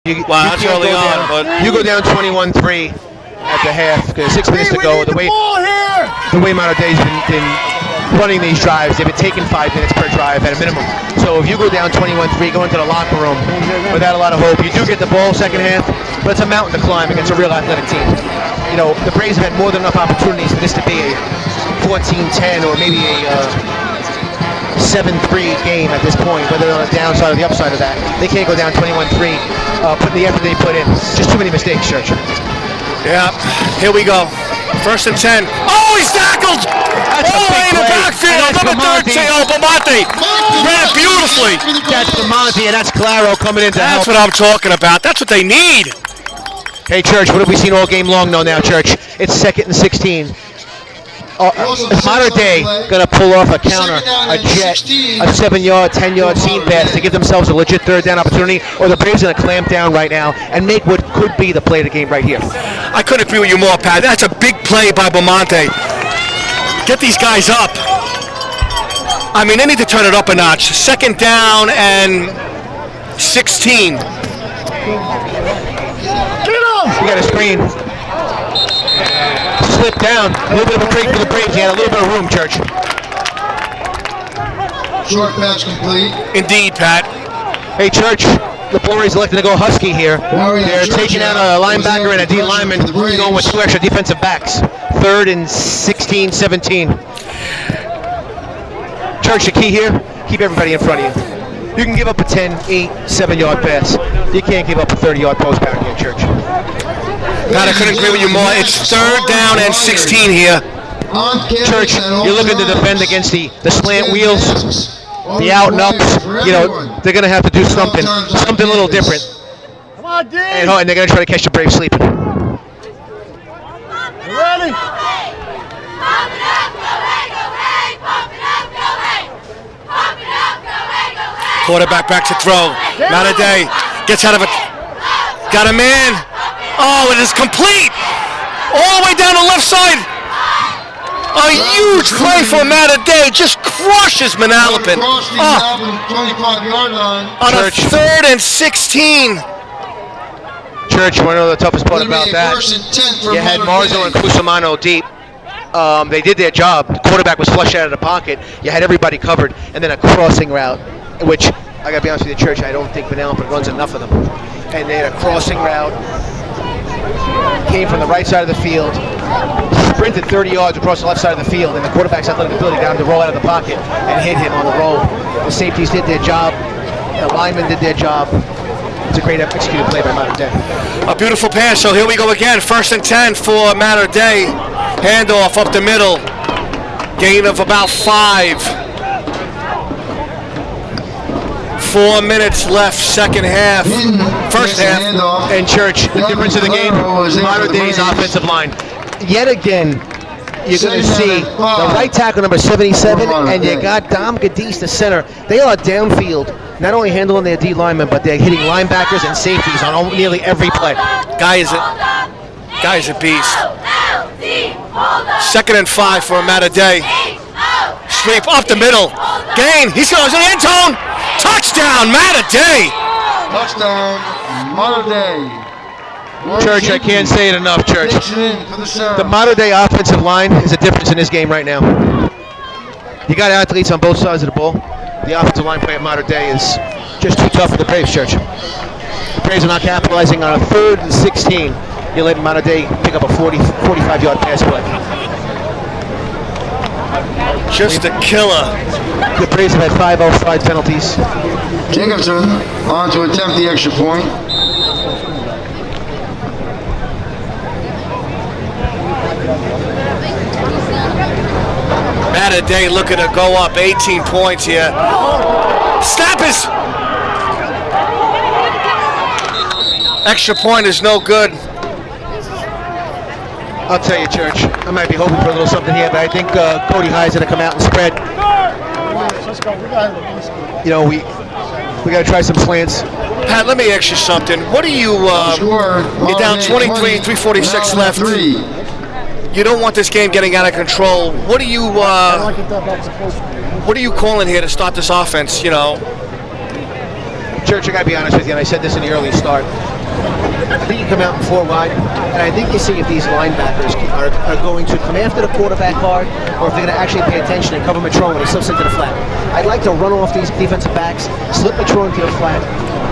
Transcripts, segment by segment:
Wow, that's early on, but you go down 21-3 at the half. 6 minutes to go. The way Mater Dei's been running these drives, they've been taking 5 minutes per drive at a minimum. So if you go down 21-3, go into the locker room without a lot of hope. You do get the ball second half, but it's a mountain to climb against a real athletic team. You know, the Braves have had more than enough opportunities for this to be a 14-10 or maybe a 7-3 game at this point, whether they're on the downside or the upside of that. They can't go down 21-3, putting the effort they put in. Just too many mistakes, Church. Yeah, here we go. 1st and 10. Oh, he's tackled! That's all the way in the backfield. Number 13, Bamonte. Ran it beautifully. That's Bamonte, and that's Claro coming in to help. That's what I'm talking about. That's what they need. Hey, Church, what have we seen all game long now, Church? It's 2nd and 16. Is Mater Dei going to pull off a counter, a jet, a 7-yard, 10-yard seam pass to give themselves a legit third down opportunity, or the Braves going to clamp down right now and make what could be the play of the game right here? I couldn't agree with you more, Pat. That's a big play by Bamonte. Get these guys up. I mean, they need to turn it up a notch. 2nd down and 16. You got a screen. Slip down. A little bit of a break for the Braves. He had a little bit of room, Church. Short pass complete. Indeed, Pat. Hey, Church. The Braves elected to go Husky here. They're taking out a linebacker and a D lineman, going with 2 extra defensive backs. 3rd and 16, 17. Church, the key here, keep everybody in front of you. You can give up a 10, 8, 7-yard pass. You can't give up a 30-yard post back here, Church. Pat, I couldn't agree with you more. It's 3rd down and 16 here. Church, you're looking to defend against the slant wheels, the out and ups. You know, they're going to have to do something a little different. Come on, D. And they're going to try to catch the Braves sleeping. Ready? Quarterback back to throw. Mater Dei gets out of it. Got a man. Oh, it is complete. All the way down the left side. A huge play for Mater Dei. Just crushes Manalapan. On a 3rd and 16. Church, you want to know the toughest part about that? You had Marzo and Cusimano deep. They did their job. The quarterback was flushed out of the pocket. You had everybody covered. And then a crossing route, which, I got to be honest with you, Church, I don't think Manalapan runs enough of them. And they had a crossing route. Came from the right side of the field, sprinted 30 yards across the left side of the field, and the quarterback's athletic ability down to roll out of the pocket and hit him on the roll. The safeties did their job. The linemen did their job. It's a great executed play by Mater Dei. A beautiful pass. So here we go again. 1st and 10 for Mater Dei. Handoff up the middle. Gain of about 5. 4 minutes left, second half, first half. And Church, the difference in the game, Mater Dei's offensive line. Yet again, you're going to see the right tackle number 77, and you got Dom Gadis, the center. They are downfield, not only handling their D linemen, but they're hitting linebackers and safeties on nearly every play. Guy is a beast. 2nd and 5 for Mater Dei. Sweep up the middle. Gain. He goes in the end zone. Touchdown, Mater Dei. Touchdown, Mater Dei. Church, I can't say it enough, Church. The Mater Dei offensive line is a difference in this game right now. You got athletes on both sides of the ball. The offensive line play at Mater Dei is just too tough for the Braves, Church. The Braves are not capitalizing on a 3rd and 16. You let Mater Dei pick up a 45-yard pass play. Just a killer. The Braves have had 5 offside penalties. Jacobson on to attempt the extra point. Mater Dei looking to go up 18 points here. Snap is. Extra point is no good. I'll tell you, Church, I might be hoping for a little something here, but I think Cody High's going to come out and spread. You know, we got to try some slants. Pat, let me ask you something. What do you, you're down 23, 3:46 left. You don't want this game getting out of control. What are you calling here to start this offense, you know? Church, I got to be honest with you, and I said this in the early start. I think you come out in 4 wide, and I think you see if these linebackers are going to come after the quarterback hard, or if they're going to actually pay attention and cover Matrone when he slips into the flat. I'd like to run off these defensive backs, slip Matrone into the flat,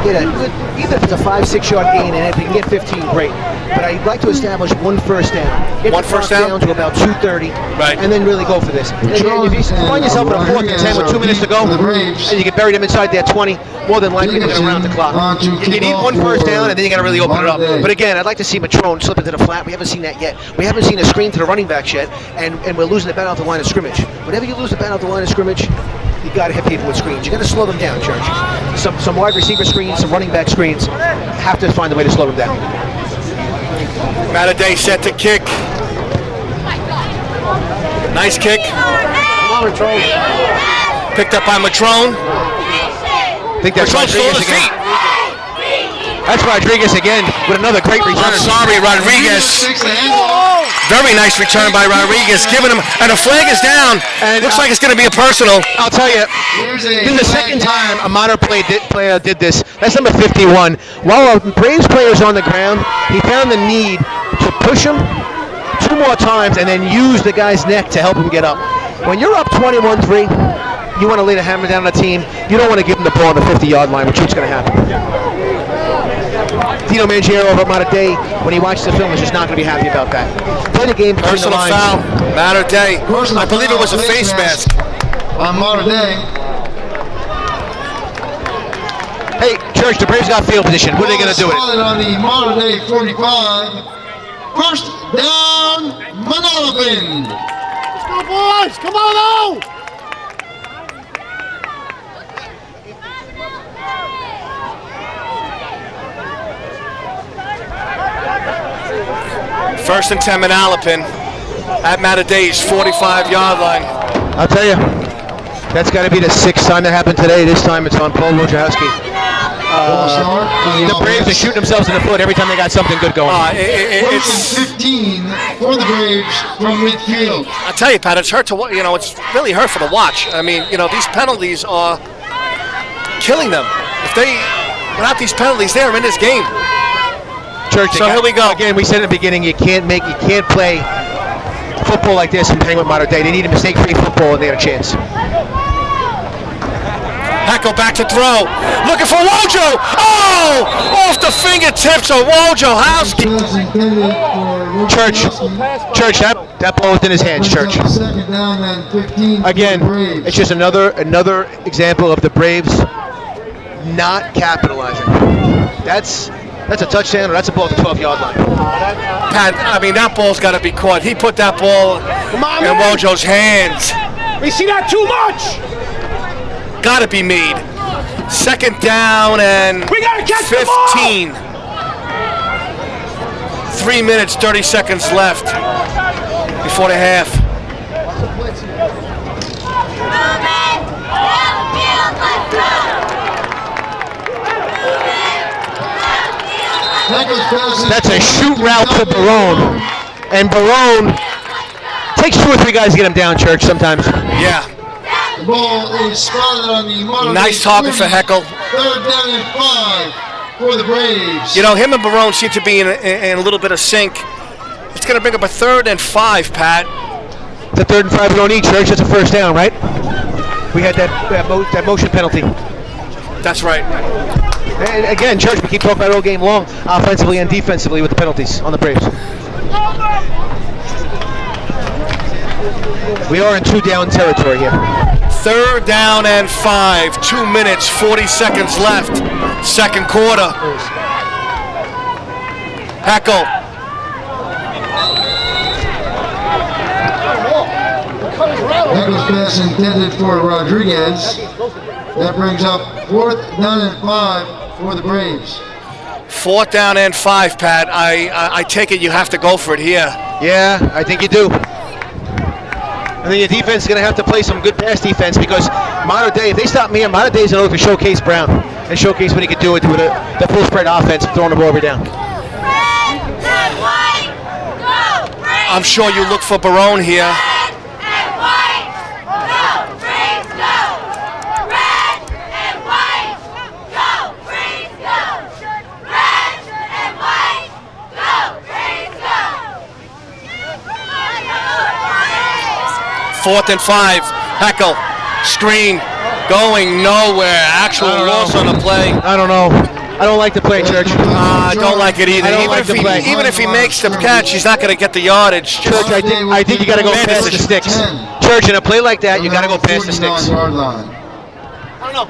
get a good, even if it's a 5-6 yard gain, and if they can get 15, great. But I'd like to establish one first down. Get one first down to about 2:30, right, and then really go for this. And again, if you find yourself in a 4th and 10 with 2 minutes to go, and you can bury them inside their 20, more than likely they're going to round the clock. You need one first down, and then you got to really open it up. But again, I'd like to see Matrone slip into the flat. We haven't seen that yet. We haven't seen a screen to the running backs yet, and we're losing the battle out the line of scrimmage. Whenever you lose the battle out the line of scrimmage, you got to hit people with screens. You got to slow them down, Church. Some wide receiver screens, some running back screens. Have to find a way to slow them down. Mattaday set to kick. Nice kick. Picked up by Matrone. I think that's Matrone's Rodriguez still on his again. feet. That's Rodriguez again with another great return. I'm sorry, Rodriguez. Very nice return by Rodriguez, giving him, and the flag is down. And looks like it's going to be a personal. I'll tell you, this is the second time a Modern player did this. That's number 51. While a Braves player is on the ground, he found the need to push him 2 more times and then use the guy's neck to help him get up. When you're up 21-3, you want to lay the hammer down on the team. You don't want to give him the ball on the 50-yard line, which is what's going to happen. Dino Mangiero over at Mattaday, when he watches the film, is just not going to be happy about that. Play the game between Personal the lines. foul, Mattaday. I believe it was a face mask. On Mattaday. Hey, Church, the Braves got field position. What are they going to do with it? On the Mattaday 45. First down, Manalapan. Let's go, boys! Come on, oh! First and 10 Manalapan at Mattaday's 45-yard line. I'll tell you, that's got to be the 6th time that happened today. This time it's on Paul Wojciechowski. The Braves are shooting themselves in the foot every time they got something good going. First and 15 for the Braves from midfield. I tell you, Pat, it's hurt to it's really hurtful to watch. I mean, these penalties are killing them. Without these penalties, they're in this game. Church, so here we go. Again, we said in the beginning, you can't play football like this and hang with Modern Day. They need a mistake-free football, and they got a chance. Heckel back to throw, looking for Wojo. Oh, off the fingertips of Wojo. Church, that ball was in his hands. Church. Again, it's just another example of the Braves not capitalizing. That's a touchdown, or that's a ball at the 12-yard line. Pat, I mean, that ball's got to be caught. He put that ball in Wojo's hands. We see that too much! Got to be made. Second down and we gotta catch 15. 3 minutes, 30 seconds left before the half. That's a shoot route to Barone. And Barone takes 2 or 3 guys to get him down, Church, sometimes. Yeah. The ball is spotted on the nice target for Heckel. 3rd down and 5 for the Braves. Him and Barone seem to be in a little bit of sync. It's going to bring up a 3rd and 5, Pat. It's a 3rd and 5 we don't need, Church. That's a first down, right? We had that motion penalty. That's right. And again, Church, we keep talking about it all game long, offensively and defensively with the penalties on the Braves. We are in 2-down territory here. 3rd down and 5. 2 minutes, 40 seconds left. Second quarter. Heckel. Heckel's pass intended for Rodriguez. That brings up 4th down and 5 for the Braves. 4th down and 5, Pat. I take it you have to go for it here. Yeah, I think you do. I think your defense is going to have to play some good pass defense because Modern Day, if they stop me, Modern Day is going to look to showcase Brown and showcase what he could do with the full spread offense, throwing the ball every down. I'm sure you look for Barone here. 4th and 5. Heckle, screen, going nowhere. Actual loss on the play. I don't know. I don't like the play, Church. I don't like it either. I don't like the play. Even if he makes the catch, he's not going to get the yardage. Church, I think you got to go past the sticks. Church, in a play like that, you got to go past the sticks. I don't know.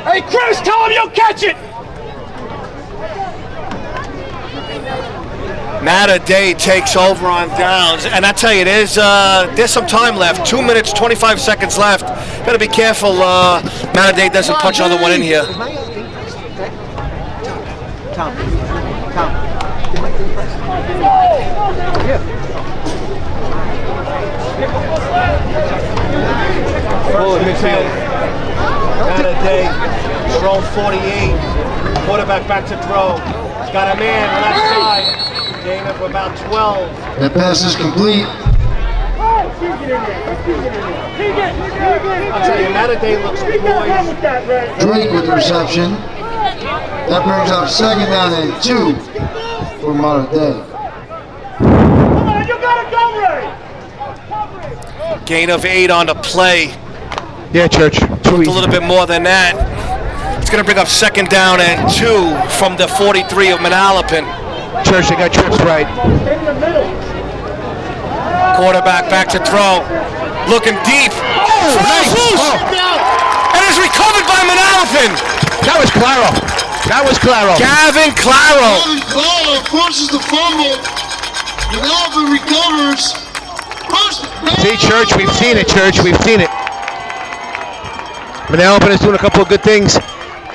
Hey, Chris, tell him you'll catch it. Matter Day takes over on downs, and I tell you, there's some time left. 2 minutes, 25 seconds left. Got to be careful. Matter Day doesn't punch another one in here. Tom. Forward midfield. Matter Day, throw 48. Quarterback back to throw. He's got a man left side. Gain of about 12. That pass is complete. I'll tell you, Matter Day looks poised. Drake with the reception. That brings up 2nd down and 2 for Mater Day. Come on, you gotta go, Ray. Gain of 8 on the play. Yeah, Church. A little bit more than that. It's going to bring up 2nd down and 2 from the 43 of Manalapan. Church, they got trips right. Quarterback back to throw. Looking deep. Oh, nice. And is recovered by Manalapan. That was Claro. Gavin Claro. Gavin Claro forces the fumble. Manalapan recovers. See, Church, we've seen it, Church. We've seen it. Manalapan is doing a couple of good things.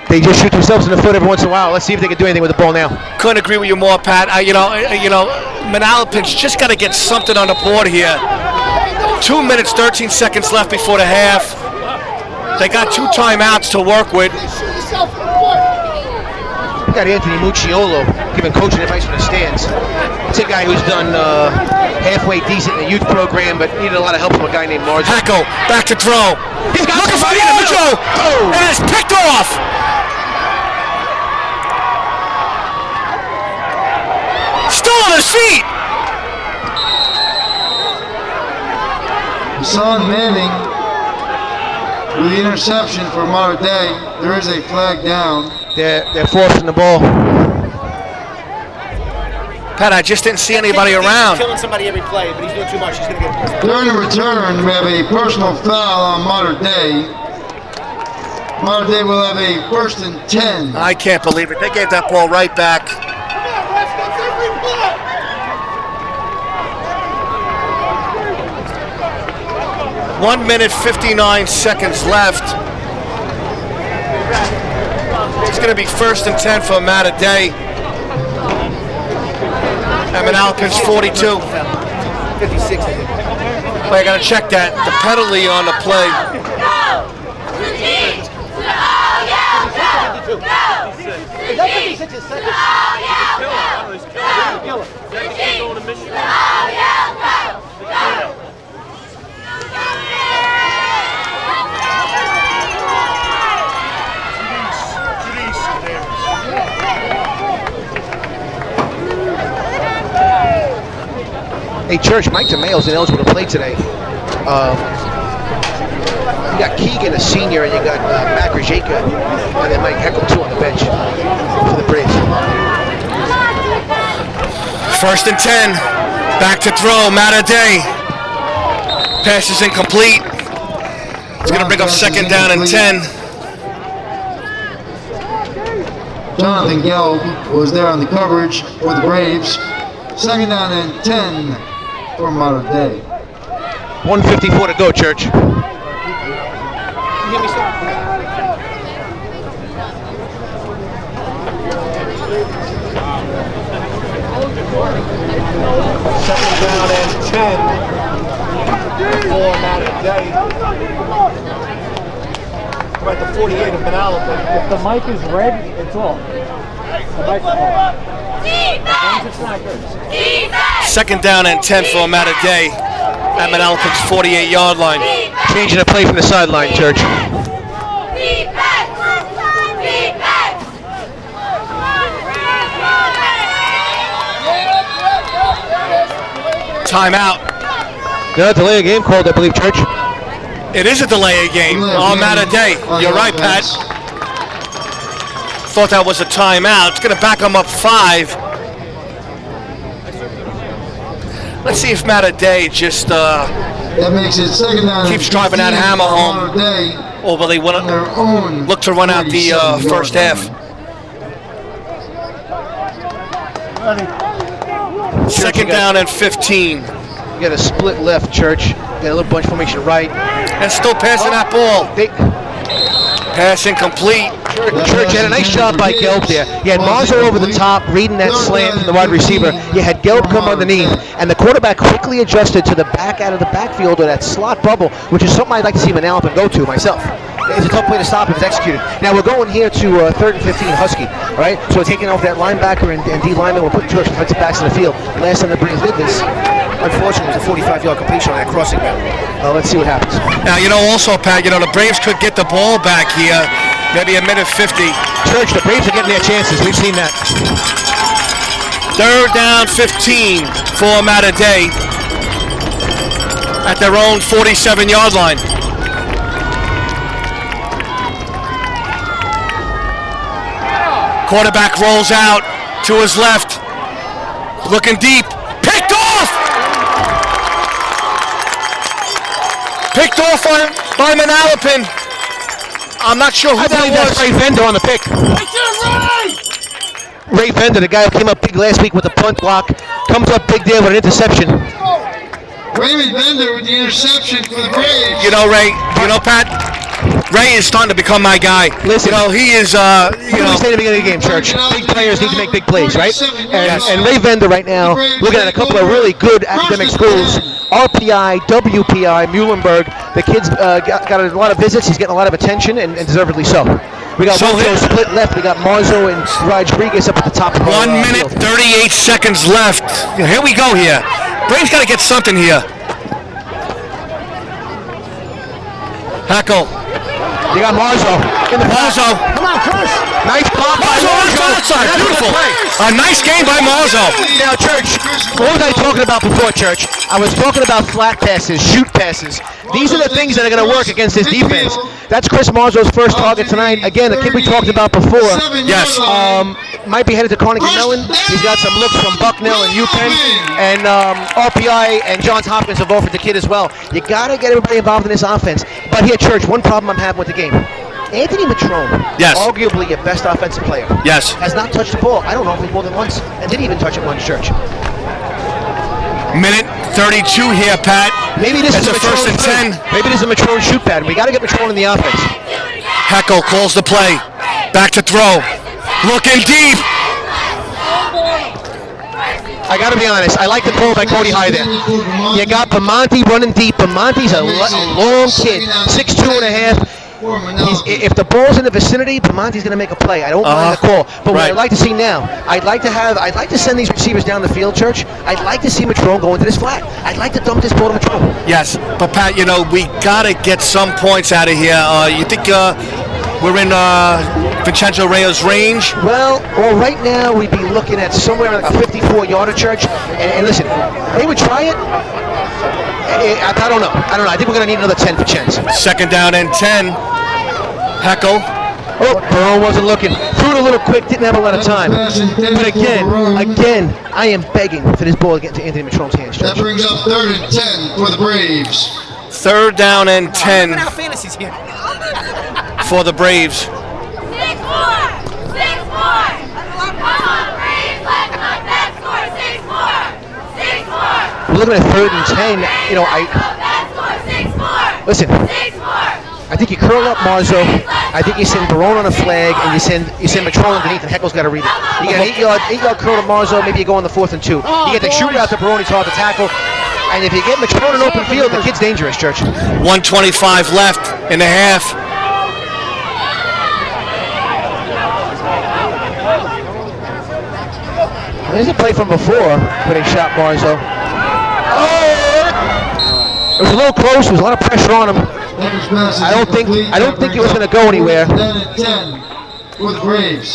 They just shoot themselves in the foot every once in a while. Let's see if they can do anything with the ball now. Couldn't agree with you more, Pat. Manalapan's just got to get something on the board here. 2 minutes, 13 seconds left before the half. They got 2 timeouts to work with. We got Anthony Mucciolo giving coaching advice from the stands. It's a guy who's done halfway decent in the youth program, but needed a lot of help from a guy named Marzo. Heckle, back to throw. He's got looking for somebody in the Mojo, middle. and it's picked off. Still on his feet. Hassan Manning with the interception for Mater Day. There is a flag down. They're forcing the ball. Pat, I just didn't see anybody around. He's killing somebody every play, but he's doing too much. He's going to get. During the return, we have a personal foul on Mater Day. Mater Day will have a 1st and 10. I can't believe it. They gave that ball right back. 1 minute, 59 seconds left. It's going to be 1st and 10 for Matter Day. And Manalapan's 42. 56, I think. Well, I got to check that. The penalty on the play. Hey, Church, Mike DeMayo's ineligible to play today. You got Keegan, a senior, and you got Mac Rajeka, and then Mike Heckle, too, on the bench for the Braves. 1st and 10. Back to throw. Matter Day. Pass is incomplete. It's going to bring up 2nd down and 10. Jonathan Gelb was there on the coverage for the Braves. 2nd down and 10 for Mater Day. 1:54 to go, Church. Second down and 10 for Matter Day. We're at the 48 of Manalapan. If the mic is red, it's off. The mic's off. Defense! 2nd down and 10 for Matter Day at Manalapan's 48-yard line. Changing the play from the sideline, Church. Timeout. No, delay of game called, I believe, Church. It is a delay of game on Matter Day. You're right, Pat. Thought that was a timeout. It's going to back them up 5. Let's see if Matter Day just That makes it second down. keeps driving that hammer home. Or will they look to run out the first half? Second down and 15. You got a split left, Church. You got a little bunch formation right. And still passing that ball. Pass incomplete. Church had a nice job by Gelb there. You had Marzo over the top, reading that slant from the wide receiver. You had Gelb come underneath, and the quarterback quickly adjusted to the back out of the backfield or that slot bubble, which is something I'd like to see Manalapan go to myself. It's a tough play to stop if it's executed. Now we're going here to 3rd and 15 Husky, all right? So we're taking off that linebacker and D lineman. We're putting 2 extra defensive backs in the field. Last time the Braves did this, unfortunately, it was a 45-yard completion on that crossing route. Let's see what happens. Now, also, Pat, the Braves could get the ball back here. Maybe a minute 50. Church, the Braves are getting their chances. We've seen that. 3rd down 15 for Matter Day at their own 47-yard line. Quarterback rolls out to his left, looking deep, picked off! Picked off by Manalapan. I'm not sure who I believe that's Ray Vender on the pick. Ray Vender, the guy who came up big last week with the punt block, comes up big there with an interception. Ray Vender with the interception for the Braves. Ray, Pat, Ray is starting to become my guy. Listen, he is, What did we say at the beginning of the game, Church? Big players need to make big plays, right? And Ray Vender right now, looking at a couple of really good academic schools, RPI, WPI, Muhlenberg. The kid's got a lot of visits. He's getting a lot of attention, and deservedly so. We got one split left. We got Marzo and Rodriguez up at the top of the 1 minute, 38 seconds left. Here we go here. Braves got to get something here. Hackle. You got Marzo in the Marzo. Come on, Chris. Nice block by Marzo. Outside. Beautiful. A nice game by Marzo. Now, Church, what was I talking about before, Church? I was talking about flat passes, shoot passes. These are the things that are going to work against this defense. That's Chris Marzo's first target tonight. Again, the kid we talked about before. Yes. Might be headed to Carnegie Mellon. He's got some looks from Bucknell and UPenn. And RPI and Johns Hopkins have offered the kid as well. You got to get everybody involved in this offense. But here, Church, one problem I'm having with the game. Anthony Matrone, yes, arguably your best offensive player, yes, has not touched the ball. I don't know if more than once, and didn't even touch it once, Church. Minute 32 here, Pat. Maybe this is a 1st and 10. Maybe this is a Matrone shoot pattern. We got to get Matrone in the offense. Heckle calls the play. Back to throw. Looking deep. I got to be honest. I like the call by Cody High there. You got Bamonte running deep. Bamonte's a long kid, 6'2 and a half. If the ball's in the vicinity, Bamonte's going to make a play. I don't mind the call. But what I'd like to see now, I'd like to send these receivers down the field, Church. I'd like to see Matrone go into this flat. I'd like to dump this ball to Matrone. Yes, but Pat, we got to get some points out of here. You think we're in Vincenzo Reyes' range? Well, right now we'd be looking at somewhere like a 54-yarder, Church. And listen, they would try it. I don't know. I think we're going to need another 10 for chance. 2nd down and 10. Heckle. Oh, Barone wasn't looking. Threw it a little quick, didn't have a lot of time. But again, I am begging for this ball to get into Anthony Matrone's hands, Church. That brings up 3rd and 10 for the Braves. 3rd down and 10 for the Braves. 6-4! 6-4! Come on, Braves! Let's not that score! 6-4! 6-4! We're looking at 3rd and 10. Listen. 6-4! I think you curl up Marzo. I think you send Barone on a flag, and you send Matrone underneath, and Heckle's got to read it. You got an 8-yard curl to Marzo. Maybe you go on the 4th and 2. You get the shooter out to Barone. He's hard to tackle. And if you get Matrone in open field, the kid's dangerous, Church. 1:25 left in the half. There's a play from before where they shot Marzo. Oh! It was a little close. There was a lot of pressure on him. I don't think it was going to go anywhere.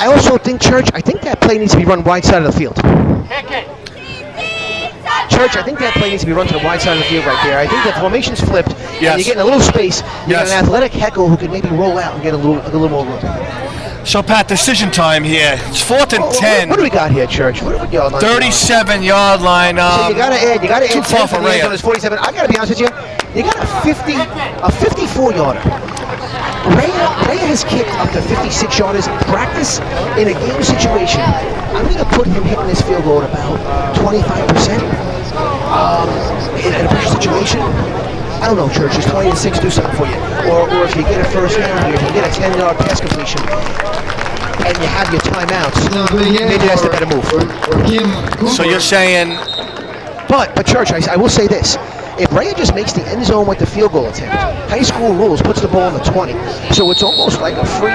I also think, Church, I think that play needs to be run right side of the field. Church, I think that play needs to be run to the wide side of the field right there. I think the formation's flipped, and Yes. you're getting a little space. You got Yes. an athletic heckle who can maybe roll out and get a little more room. So, Pat, decision time here. It's 4th and 10. What do we got here, Church? What do we got? 37-yard line. So you gotta add too 10 far for to the end Rhea. zone is 47. I gotta be honest with you, you got a 54-yarder. Rhea has kicked up to 56-yarders in practice in a game situation. I'm gonna put him hitting this field goal at about 25%. In a pressure situation. I don't know, Church, is 20-6 do something for you? Or if you get a first down here, if you get a 10-yard pass completion, and you have your timeouts, maybe that's the better move. So you're saying... But Church, I will say this. If Rhea just makes the end zone with the field goal attempt, high school rules puts the ball on the 20. So it's almost like a free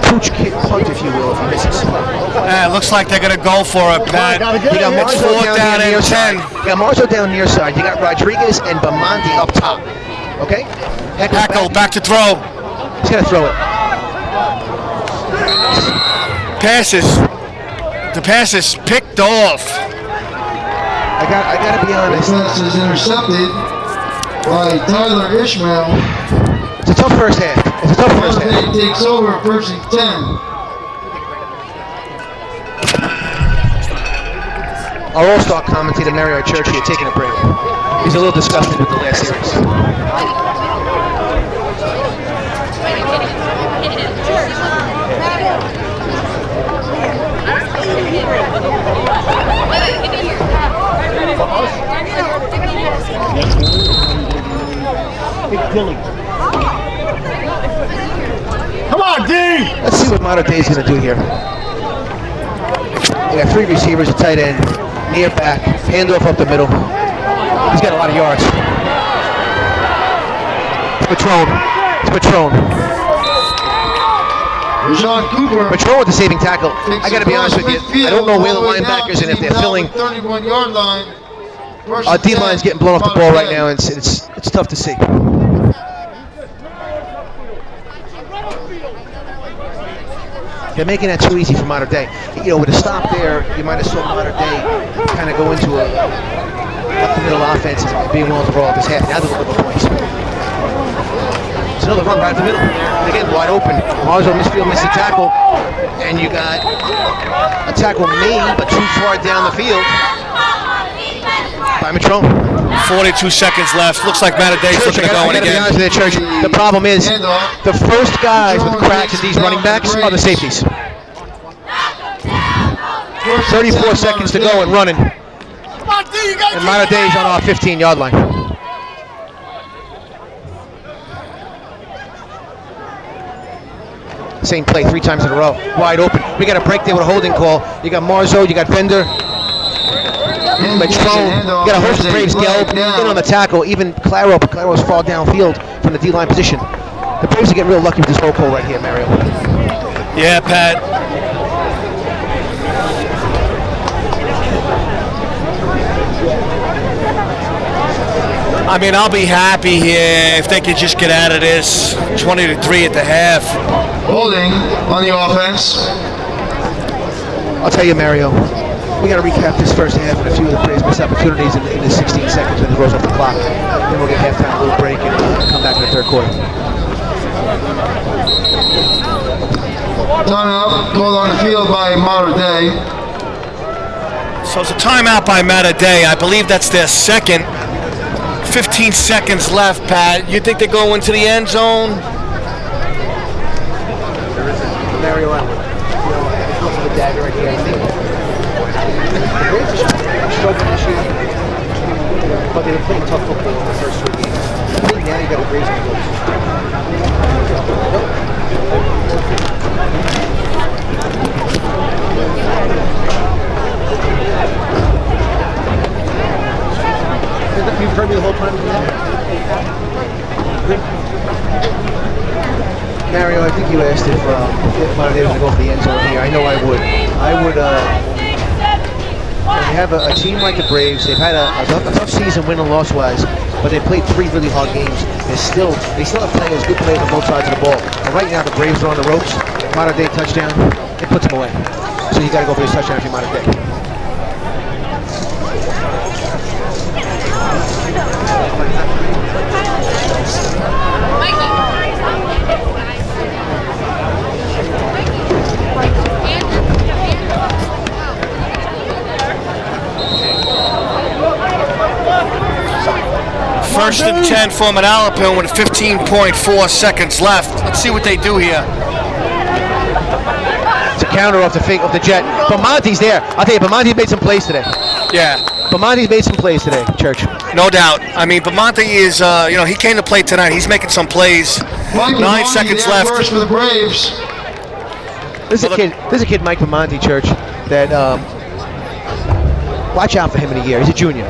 pooch kick punt, if you will, if he misses. It looks like they're going to go for it, Pat. You got It's Marzo 4th down near and side. 10. You got Marzo down near side. You got Rodriguez and Bamonti up top. Okay? Heckle, back to throw. He's going to throw it. Passes. The pass is picked off. I got to be honest. The pass is intercepted by Tyler Ishmael. It's a tough first half. It's a tough first half. He takes over 1st and 10. Our all-star commentator, Mario Church, here taking a break. He's a little disgusted with the last series. Come on, D! Let's see what Modern Day's going to do here. They got 3 receivers, a tight end, near back, handoff up the middle. He's got a lot of yards. It's Patron. Rashawn Cooper. Patron with the saving tackle. I got to be honest with you. I don't know where the linebackers and if they're filling. 31-yard line. Our D-line's getting blown off the ball right now, and it's tough to see. They're making that too easy for Modern Day. You know, with a stop there, you might have saw Modern Day kind of go into a up-the-middle offense and being willing to roll out this half. Now they're looking for points. It's another run right in the middle. And again, wide open. Marzo misfield, missed the tackle. And you got a tackle made, but too far down the field by Matron. 42 seconds left. Looks like Mataday's looking to go in again. Honest with you, Church. The problem is the first guys with cracks in these running backs are the safeties. 34 seconds to go and running. And Mataday's on our 15-yard line. Same play 3 times in a row. Wide open. We got a break there with a holding call. You got Marzo, you got Bender. Matron, you got a host of Braves Gelb in on the tackle, even Claro, but Claro's fall downfield from the D-line position. The Braves are getting real lucky with this roll call right here, Mario. Yeah, Pat. I mean, I'll be happy here if they could just get out of this 20-3 at the half. Holding on the offense. I'll tell you, Mario, we got to recap this first half and a few of the Braves missed opportunities in the 16 seconds when it rolls off the clock. Then we'll get halftime, a little break, and come back in the third quarter. Timeout called on the field by Modern Day. So it's a timeout by Matadey. I believe that's their second. 15 seconds left, Pat. You think they go into the end zone? Mario, I look for the dagger right here. I think the Braves are struggling this year, but they've been playing tough football in the first 3 games. I think now you got the Braves to go. You've heard me the whole time. Mario, I think you asked if Modern Day was going to go for the end zone here. I know I would. When you have a team like the Braves, they've had a tough season win and loss wise, but they played 3 really hard games. They still have players, good players on both sides of the ball. And right now the Braves are on the ropes. Modern Day touchdown, it puts them away. So you got to go for this touchdown if you're Modern Day. First and 10 for Manalapan with 15.4 seconds left. Let's see what they do here. It's a counter off the fake of the jet. Bamonte's there. I'll tell you, Bamonte made some plays today. Yeah. Bamonte's made some plays today, Church. No doubt. I mean, Bamonte is, he came to play tonight. He's making some plays. 9 seconds left. First for the Braves. There's a kid, Mike Bamonte, Church, that watch out for him in a year. He's a junior.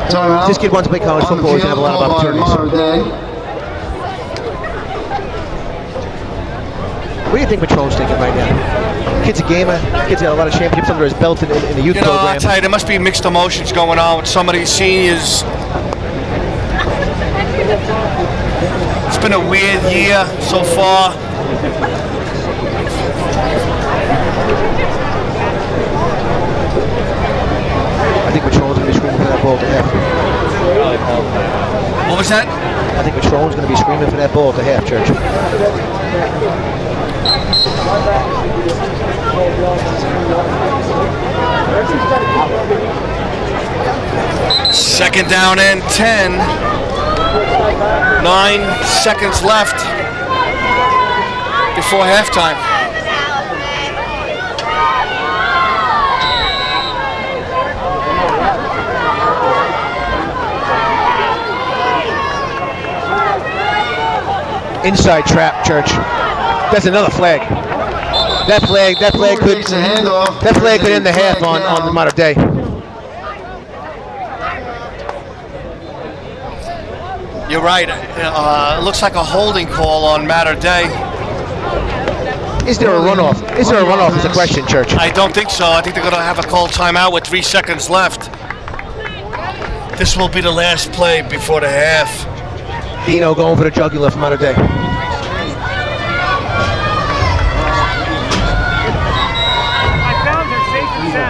Timeout. This kid wants to play college football. He's going to have a lot of opportunities. What do you think Patron's thinking right now? Kid's a gamer. Kid's got a lot of championships under his belt in the youth program. I'll tell you, there must be mixed emotions going on with some of these seniors. It's been a weird year so far. I think Patron's going to be screaming for that ball to half. What was that? I think Patron's going to be screaming for that ball to half, Church. Second down and 10. 9 seconds left before halftime. Inside trap, Church. That's another flag. That flag could end the half on the modern day. You're right. It looks like a holding call on Matter Day. Is there a runoff? Is there a runoff is the question, Church. I don't think so. I think they're going to have a call timeout with 3 seconds left. This will be the last play before the half. Dino going for the jugular from modern day.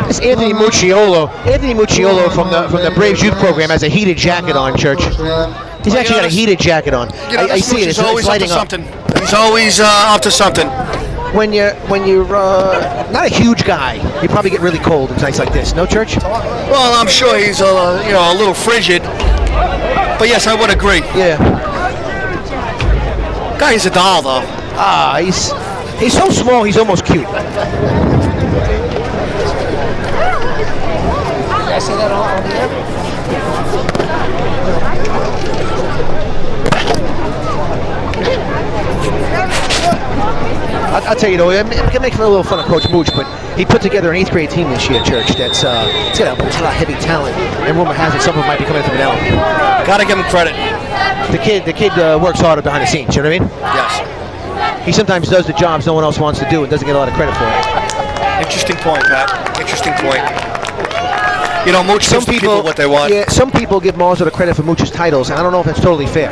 It's Anthony Mucciolo. Anthony Mucciolo from the Braves youth program has a heated jacket on, Church. He's actually got a heated jacket on. I see it. It's lighting up. He's always up to something. When you're not a huge guy, you probably get really cold in nights like this. No, Church? Well, I'm sure he's a little frigid. But yes, I would agree. Yeah. Guy's a doll, though. He's so small. He's almost cute. I say that on the air? I'll tell you though, I can make a little fun of Coach Mooch, but he put together an 8th grade team this year, Church. It's got a lot of heavy talent, and rumor has it some of them might be coming into Manalapan. Gotta give him credit. The kid works harder behind the scenes. You know what I mean? Yes. He sometimes does the jobs no one else wants to do and doesn't get a lot of credit for it. Interesting point, Pat. Interesting point. Mooch gives people what they want. Yeah, some people give Marzo the credit for Mooch's titles, and I don't know if that's totally fair.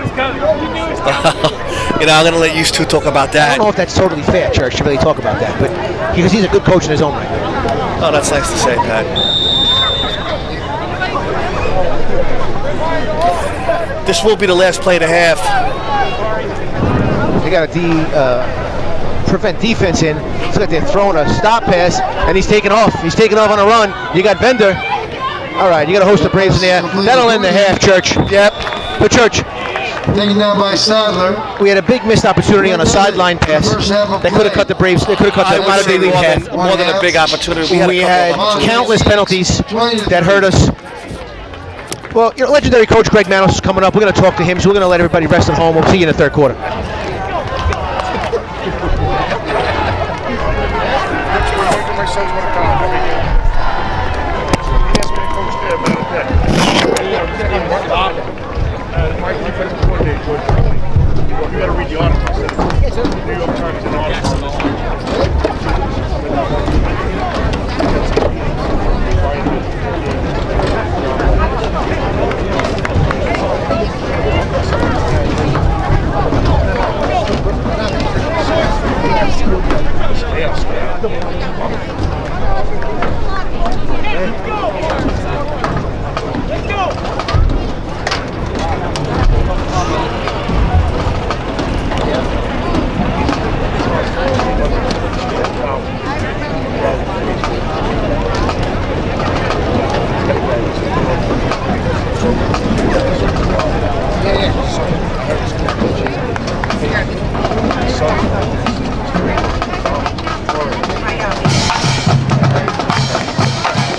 I'm going to let you two talk about that. I don't know if that's totally fair, Church, to really talk about that, but because he's a good coach in his own right. Oh, that's nice to say, Pat. This will be the last play of the half. They got to prevent defense in. Looks like they're throwing a stop pass, and he's taking off. He's taking off on a run. You got Bender. All right, you got to host the Braves in there. That'll end the half, Church. Yep. But Church. Taken down by Sadler. We had a big missed opportunity on a sideline pass. They could have cut the Braves. They could have cut the modern day lead half. More than a big opportunity. We had countless penalties that hurt us. Well, legendary coach Greg Manos is coming up. We're going to talk to him, so we're going to let everybody rest at home. We'll see you in the third quarter. You got to read the article. New York Times and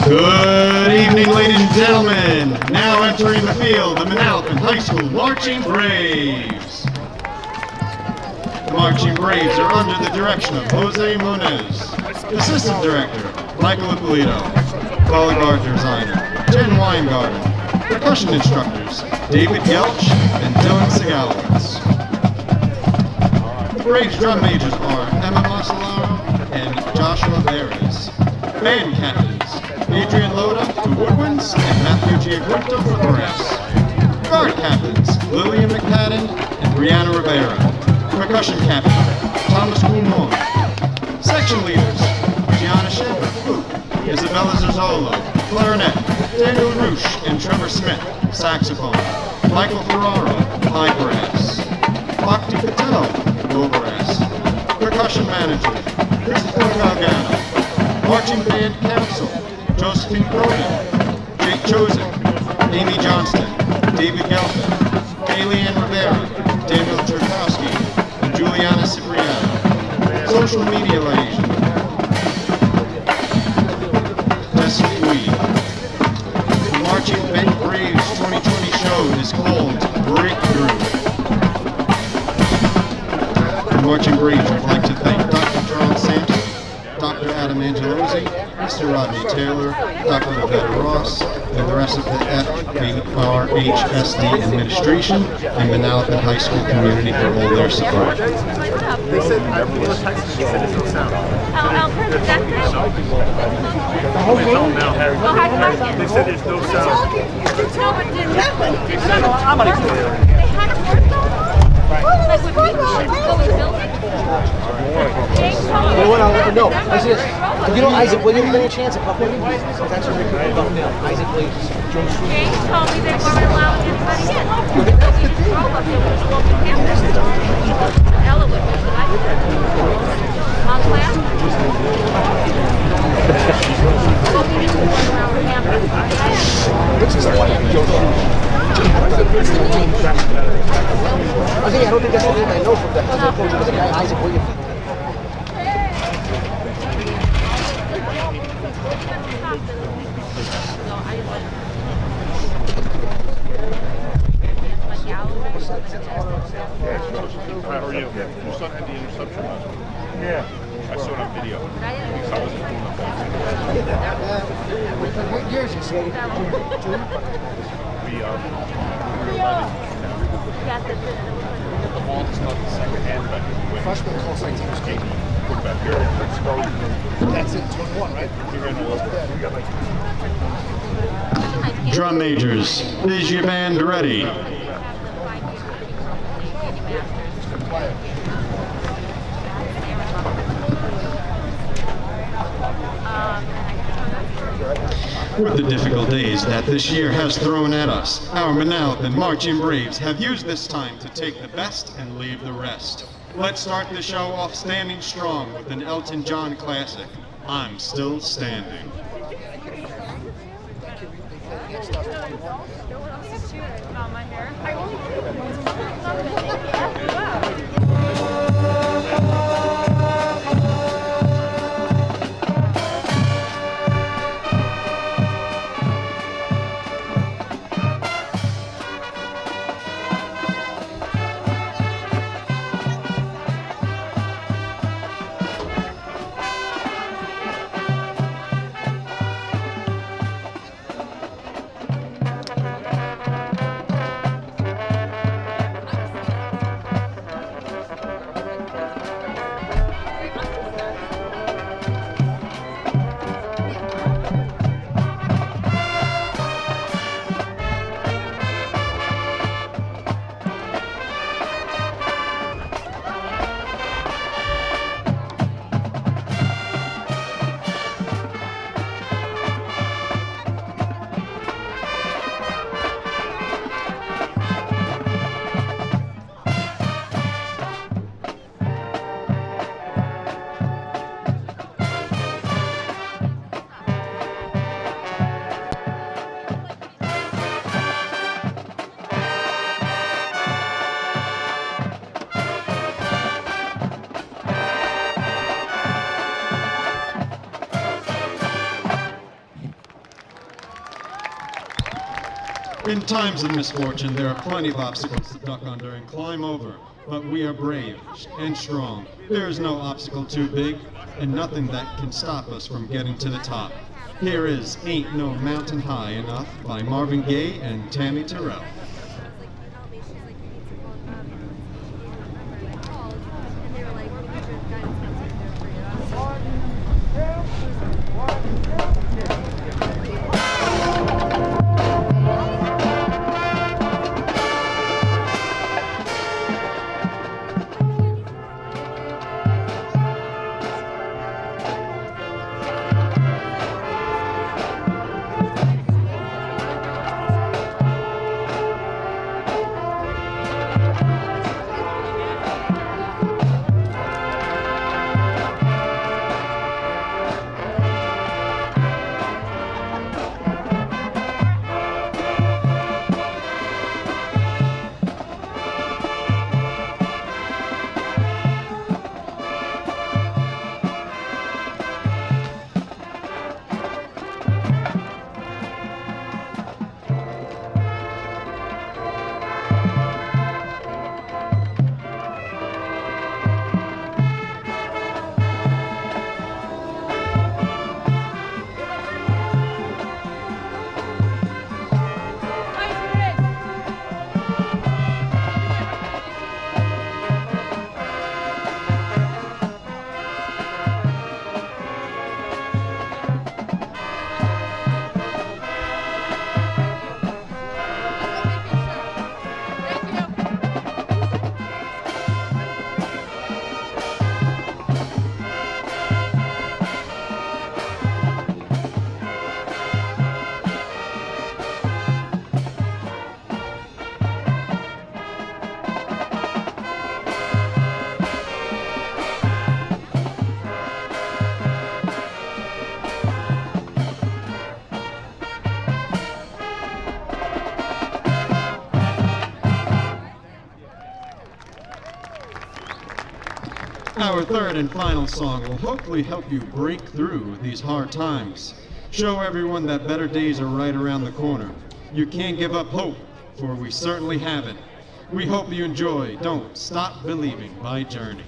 Good evening, ladies and gentlemen. Now entering the field, the Manalapan High School Marching Braves. The Marching Braves are under the direction of Jose Monez. Assistant Director, Michael Ippolito. Color Guard Designer, Jen Weingarten. Percussion Instructors, David Gelch and Dylan Segalowitz. The Braves drum majors are Emma Marcelaro and Joshua Beres. Band captains, Adrian Loda for woodwinds and Matthew Giaquinto for brass. Guard captains, Lillian McPadden and Brianna Rivera. Percussion captain, Thomas Coulmont. Section leaders, Gianna Shepard, flute, Isabella Zazzolo, clarinet, Daniel Roosh and Trevor Smith, saxophone, Michael Ferraro, high brass. Bhakti Patel, low brass. Percussion manager, Christopher Galgano. Marching Band Council, Josephine Cronin, Jake Chosen, Amy Johnston, David Gelfin, Kayleanne Rivera, Daniel Cherkowski, and Juliana Cipriano. Social media liaison, Tessa Fui. The Marching Band Braves 2020 show is called Breakthrough. The Marching Braves would like to thank Dr. Charles Sampson, Dr. Adam Angelosi, Mr. Rodney Taylor, Dr. Lavetta Ross, and the rest of the FBRHSD administration and Manalapan High School community for all their support. They said there's no sound. They said there's no sound. No, I see this. You know, Isaac Williams had a chance a couple of weeks. That's what we're about now. Isaac Williams. James told me they weren't allowing anybody in. Nobody drove up there with a local campus. Ella would be like on class. I don't think that's the name I know from that. I told you the guy Isaac Williams. How are you? Your son had the interception last week. Yeah. I saw it on video. I wasn't cool enough. What years is he? We were the ball to start the second hand, but when freshman call sign team was skating, put back here. That's it, 21, right? He ran all over. We got like Drum majors, is your band ready? With the difficult days that this year has thrown at us, our Manalapan Marching Braves have used this time to take the best and leave the rest. Let's start the show off standing strong with an Elton John classic, I'm Still Standing. In times of misfortune, there are plenty of obstacles to duck under and climb over, but we are brave and strong. There is no obstacle too big, and nothing that can stop us from getting to the top. Here is Ain't No Mountain High Enough by Marvin Gaye and Tammy Terrell. Our third and final song will hopefully help you break through these hard times. Show everyone that better days are right around the corner. You can't give up hope, for we certainly haven't. We hope you enjoy Don't Stop Believing by Journey.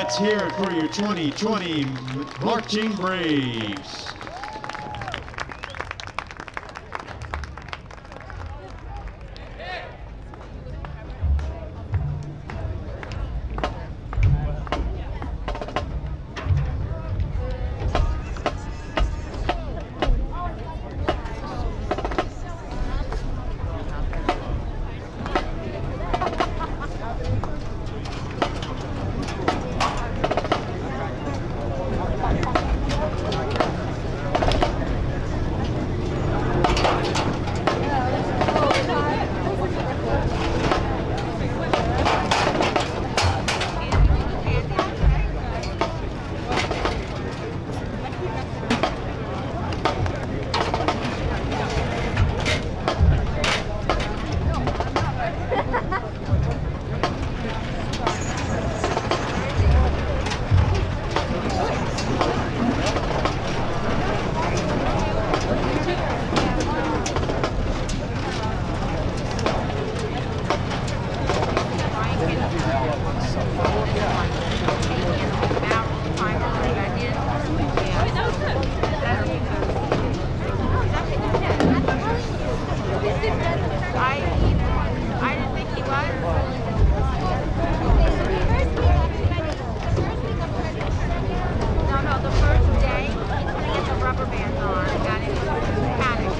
Let's hear it for your 2020 Marching Braves. I didn't think he was. No, the first day, he's gonna get the rubber bands on. I got him panic.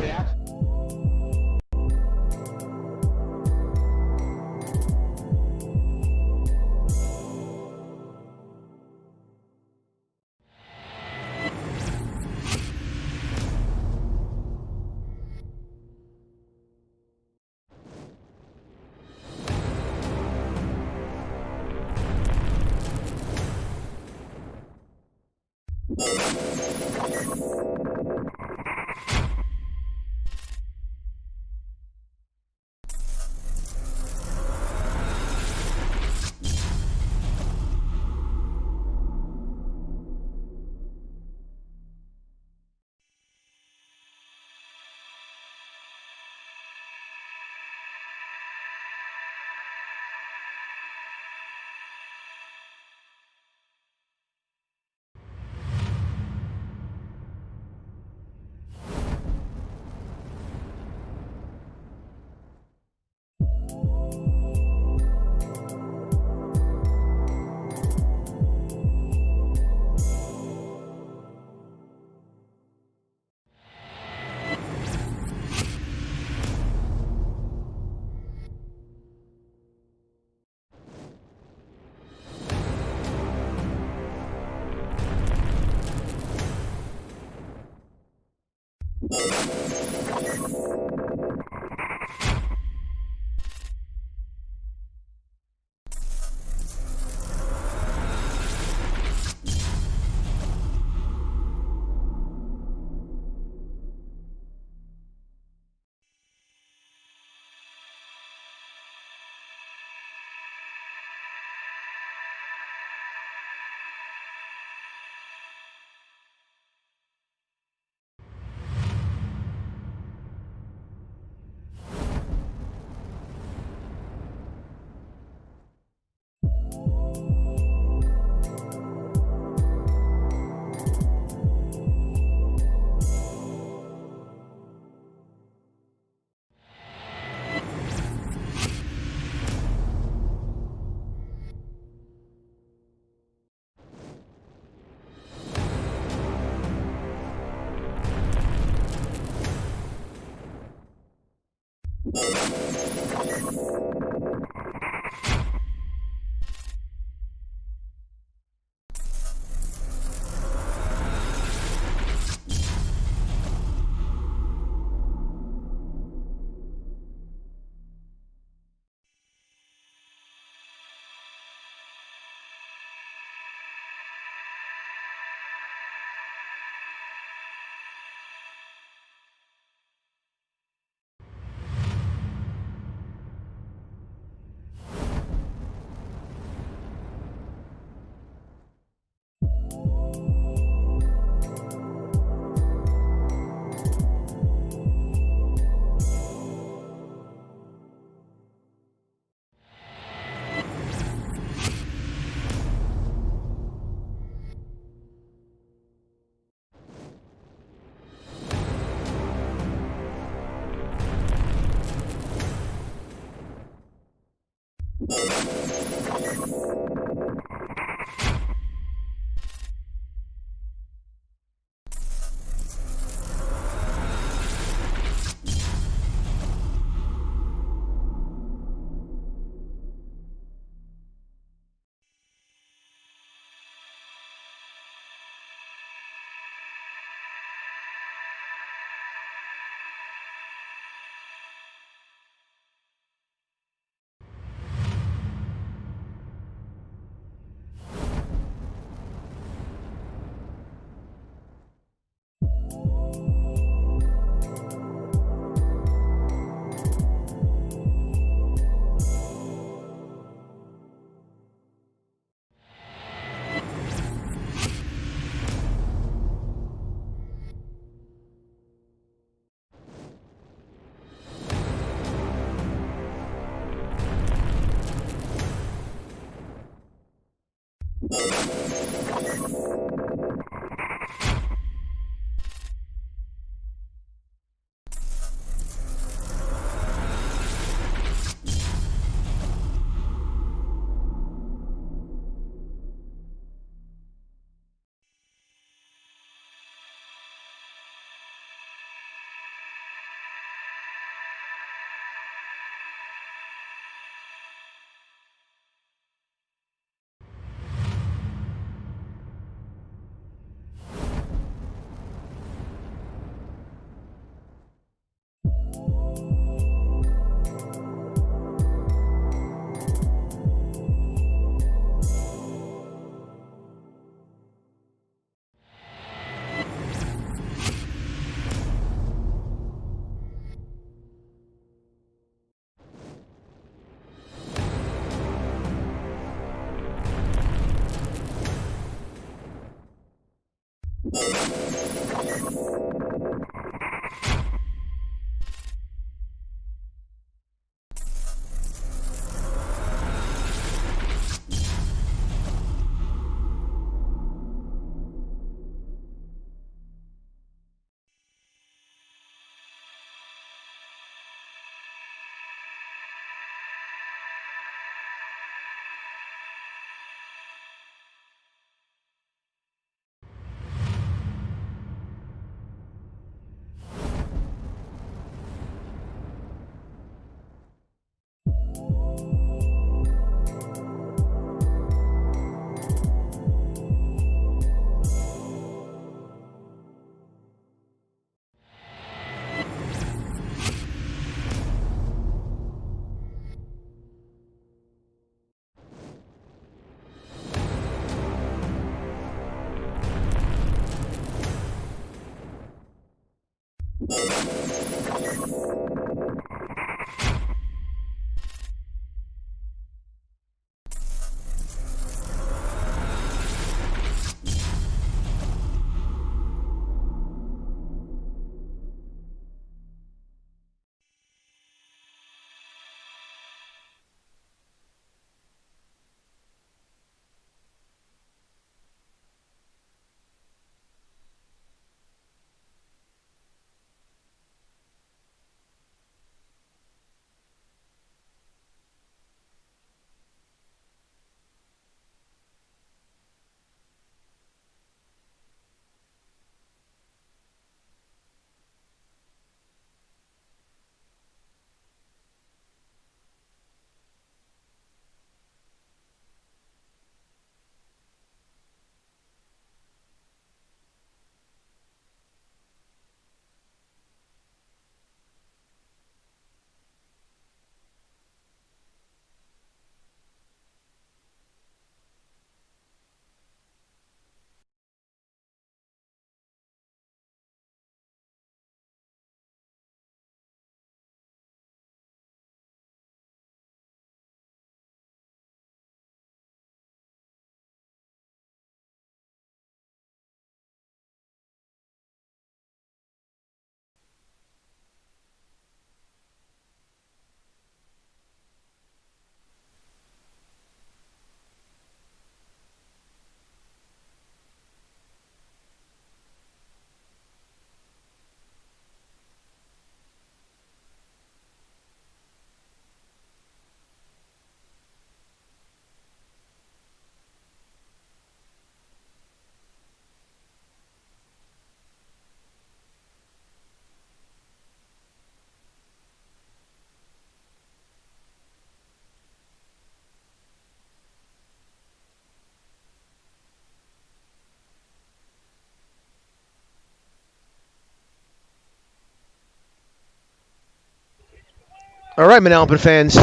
All right, Manalapan fans.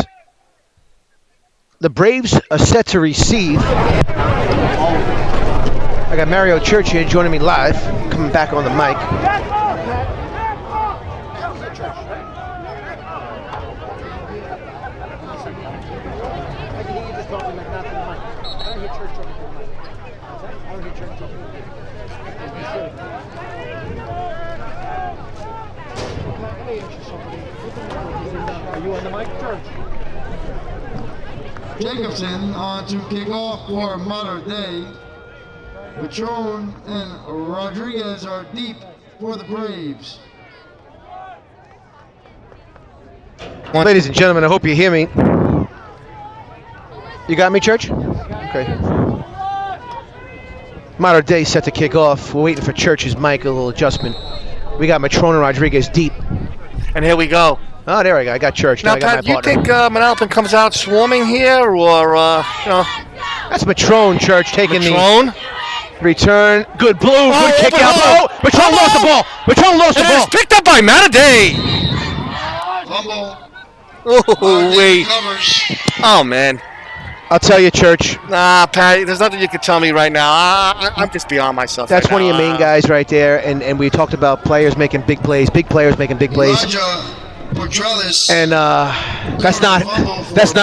The Braves are set to receive. I got Mario Church here joining me live, coming back on the mic. Are you on the mic, George? Jacobson on to kick off for Mater Day. Patron and Rodriguez are deep for the Braves. Ladies and gentlemen, I hope you hear me. You got me, Church? Okay. Mater Day set to kick off. We're waiting for Church's mic, a little adjustment. We got Matrona Rodriguez deep. And here we go. Oh, there we go. I got Church. Now, I got Pat, my you partner. think Manalapan comes out swarming here, or That's Matrone, Church, taking Patron? the return. Good blue. Oh, Good kick open out. hole. Oh, Matrone lost the ball. Matrone lost the And it is ball. picked up by Mataday. Fumble. Oh, wait. Covers. Oh, man. I'll tell you, Church. Nah, Pat, there's nothing you can tell me right now. I'm just beyond myself. That's right one of now. your main guys right there. And we talked about players making big plays. Big players making big plays. Elijah Portrellis. And that's not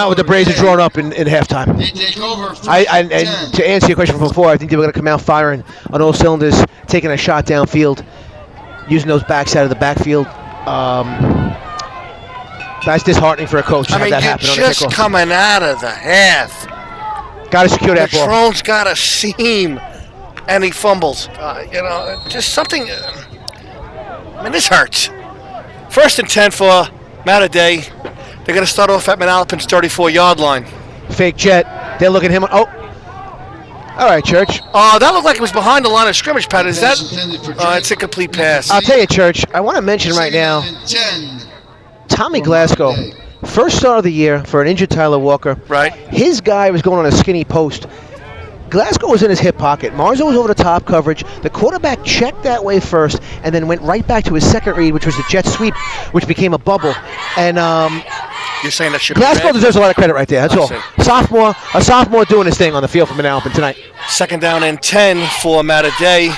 what the Braves are drawing up in halftime. They take over. And to answer your question from before, I think they were going to come out firing on all cylinders, taking a shot downfield, using those backs out of the backfield. That's disheartening for a coach to I have mean, that you're happen on the just kickoff. coming out of the half. Got to secure that ball. Patrone's got a seam, and he fumbles. Just something. I mean, this hurts. 1st and 10 for Mataday. They're going to start off at Manalapan's 34-yard line. Fake jet. They're looking at him. Oh. All right, Church. Oh, that looked like it was behind the line of scrimmage, Pat. Is that? Pass intended for It's a complete pass. I'll tell you, Church, I want to mention right now, 10. Tommy Glasgow, first start of the year for an injured Tyler Walker. Right. His guy was going on a skinny post. Glasgow was in his hip pocket. Marzo was over the top coverage. The quarterback checked that way first and then went right back to his second read, which was the jet sweep, which became a bubble. And You're saying that should Glasgow be red? deserves a lot of credit right there. That's I all. see. A sophomore doing his thing on the field for Manalapan tonight. 2nd down and 10 for Mataday.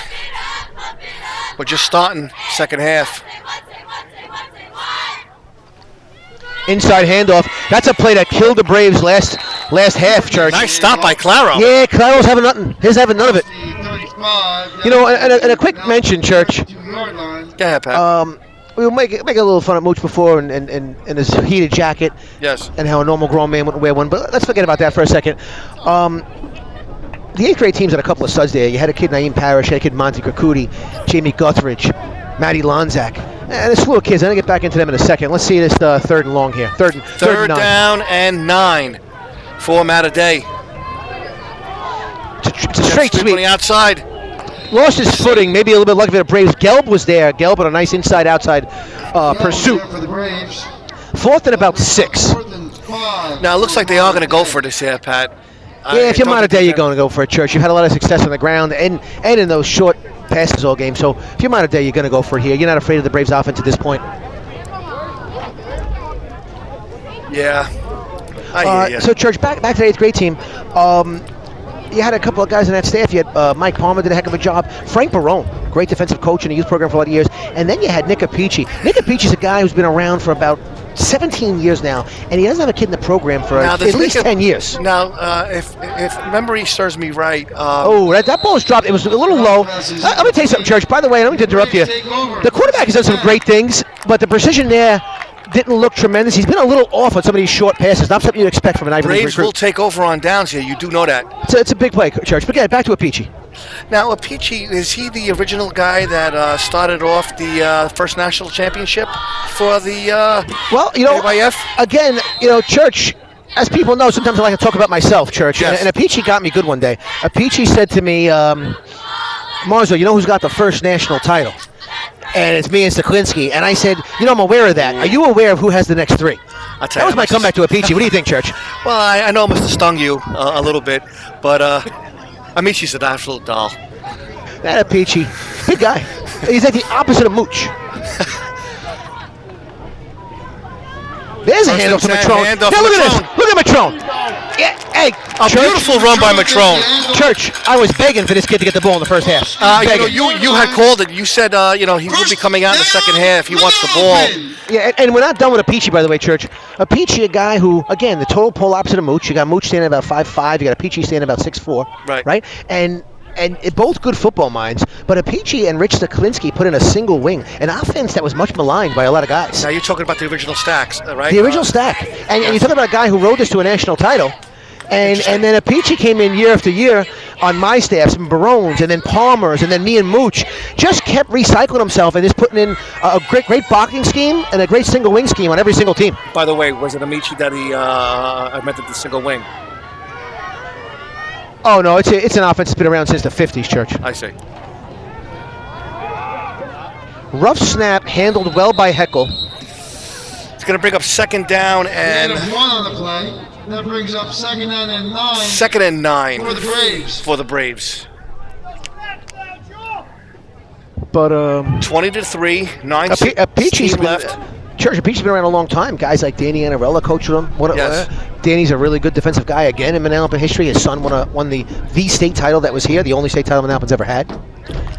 We're just starting second half. Inside handoff. That's a play that killed the Braves last half, Church. Nice stop by Claro. Yeah, Claro's having nothing. He's having none of it. 35. You know, and a quick mention, Church. 2-yard line. Go ahead, Pat. We were making a little fun of Mooch before and his heated jacket Yes. and how a normal grown man wouldn't wear one. But let's forget about that for a second. The 8th grade teams had a couple of studs there. You had a kid, Naeem Parrish, you had a kid, Monty Krakouti, Jamie Guthridge, Matty Lonzak. And a slew of kids. I'm going to get back into them in a second. Let's see this 3rd and long here. Third and 9. Down and 9 for Mataday. It's a straight On the sweep. outside. Lost his footing. Maybe a little bit lucky for the Braves. Gelb was there. Gelb with a nice inside-outside pursuit. For the Braves. 4th and about 6. 4th and 5. Now, it looks like they are going to go for this here, Pat. Yeah, if you're Mater, you're going to go for it, Church. You've had a lot of success on the ground and in those short passes all game. So if you're Mater, you're going to go for it here. You're not afraid of the Braves' offense at this point. Yeah. I hear you. So, Church, back to the 8th grade team. You had a couple of guys on that staff. You had Mike Palmer did a heck of a job. Frank Barone, great defensive coach in the youth program for a lot of years. And then you had Nick Apici. Nick Apici's a guy who's been around for about 17 years now, and he doesn't have a kid in the program for at least 10 years. Now, if memory serves me right, that ball was dropped. It was a little low. Let me tell you something, Church. By the way, let me interrupt you. The quarterback has done some great things, but the precision there didn't look tremendous. He's been a little off on some of these short passes. Not something you'd expect from an Ivy League Braves recruit. will take over on downs here. You do know that. It's a big play, Church. But back to Apici. Now, Apici, is he the original guy that started off the first national championship for the AYF? Again, Church, as people know, sometimes I like to talk about myself, Church. Yes. And Apici got me good one day. Apici said to me, Marzo, you know who's got the first national title? And it's me and Stiklinski. And I said, I'm aware of that. Are you aware of who has the next 3? That was my comeback to Apici. What do you think, Church? Well, I know it must have stung you a little bit, but Amici's an absolute doll. That Apici, big guy. He's like the opposite of Mooch. There's a First handoff to and 10, Matrone. handoff Now to look at Matrone. this. Look at Matrone. Yeah, hey, A beautiful run by Matrone. Church, I was begging for this kid to get the ball in the first half. You had called it. You said he would be coming out in the second half. He wants the ball. Yeah, and we're not done with Apici, by the way, Church. Apici, a guy who, again, the total polar opposite of Mooch. You got Mooch standing about 5'5". You got Apici standing about 6'4". Right? And both good football minds, but Apici and Rich Soklinski put in a single wing, an offense that was much maligned by a lot of guys. Now you're talking about the original stacks, right? The original stack. And you're talking about a guy who rode this to a national title. And then Apici came in year after year on my staff, some Barones, and then Palmers, and then me and Mooch. Just kept recycling himself and just putting in a great boxing scheme and a great single wing scheme on every single team. By the way, was it Amici that he invented the single wing? Oh, no, it's an offense that's been around since the 50s, Church. I see. Rough snap, handled well by Heckel. It's going to bring up second down and... one on the play. That brings up second down and 9. Second and 9 for the Braves. For the Braves. But 20-3, 9 Apici's been left. Church, Apici's been around a long time. Guys like Danny Anarella coached him. Yes. Danny's a really good defensive guy again in Manalapan history. His son won the state title that was here, the only state title Manalapan's ever had.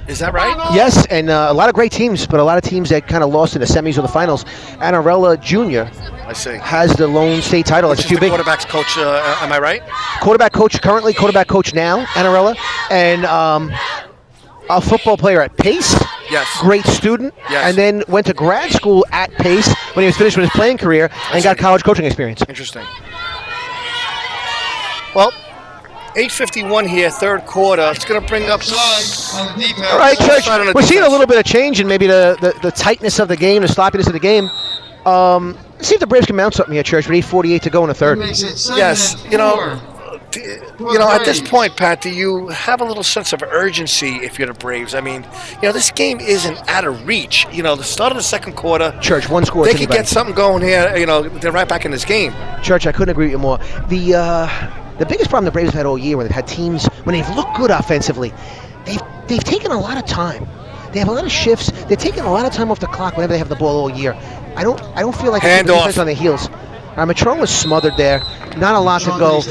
Is that right? Yes, and a lot of great teams, but a lot of teams that kind of lost in the semis or the finals. Anarella Jr. I see. Has the lone state title. Which is the quarterback's coach, am I right? Quarterback coach currently, quarterback coach now, Anarella, and a football player at Pace. Yes. Great student. Yes. And then went to grad school at Pace when he was finished with his playing career and got college coaching experience. Interesting. Well, 8:51 here, third quarter. It's going to bring up... All right, Church, we're seeing a little bit of change in maybe the tightness of the game, the sloppiness of the game. Let's see if the Braves can mount something here, Church, with 8:48 to go in the third. Yes, at this point, Pat, do you have a little sense of urgency if you're the Braves? I mean, this game isn't out of reach. The start of the second quarter, Church, one score. They could get something going here. They're right back in this game. Church, I couldn't agree with you more. The biggest problem the Braves have had all year, when they've had teams, when they've looked good offensively, they've taken a lot of time. They have a lot of shifts. They're taking a lot of time off the clock whenever they have the ball all year. I don't feel like they're defense on their heels. Matrone was smothered there. Not a lot to go.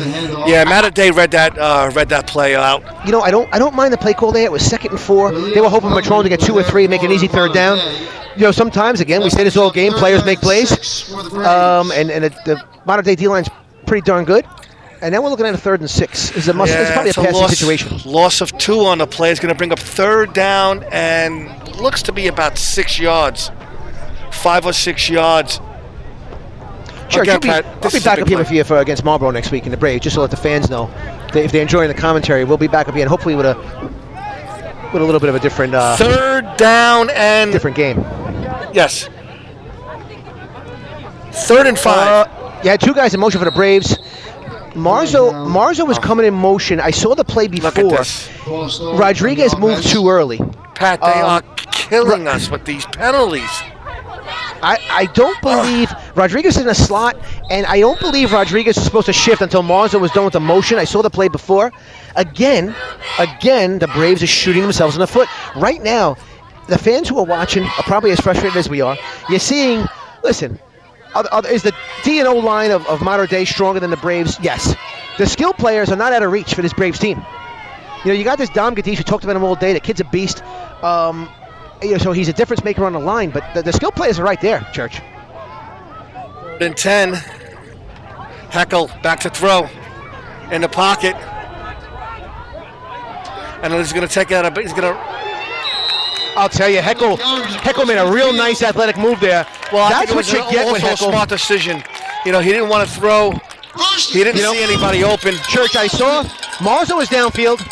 Yeah, Matt read that play out. I don't mind the play call there. It was 2nd and 4. They were hoping Matrone to get 2 or 3, make an easy third down. Sometimes, again, we say this all game, players make plays. And the modern day D-line's pretty darn good. And now we're looking at a 3rd and 6. It's probably a passing situation. Loss of 2 on the play is going to bring up third down and looks to be about 6 yards. 5 or 6 yards. Sure, Again, we'll be back up here for against Marlboro next week in the Braves, just to let the fans know if they're enjoying the commentary. We'll be back up here, and hopefully with a little bit of a different third down and different game. Yes. 3rd and 5. You had 2 guys in motion for the Braves. Marzo was coming in motion. I saw the play before. Look at this. Rodriguez moved too early. Pat, they are killing us with these penalties. I don't believe Rodriguez is in a slot, and I don't believe Rodriguez is supposed to shift until Marzo was done with the motion. I saw the play before. Again, the Braves are shooting themselves in the foot. Right now, the fans who are watching are probably as frustrated as we are. You're seeing, listen, is the D and O line of modern day stronger than the Braves? Yes. The skill players are not out of reach for this Braves team. You got this Dom Gadish, we talked about him all day. The kid's a beast. So he's a difference maker on the line, but the skill players are right there, Church. 3rd and 10. Heckel back to throw in the pocket. And he's going to take out he's going to... I'll tell you, Heckel made a real nice athletic move there. Well, that's what you get with Heckel. A smart decision. He didn't want to throw. He didn't see anybody open. Church, I saw Marzo was downfield.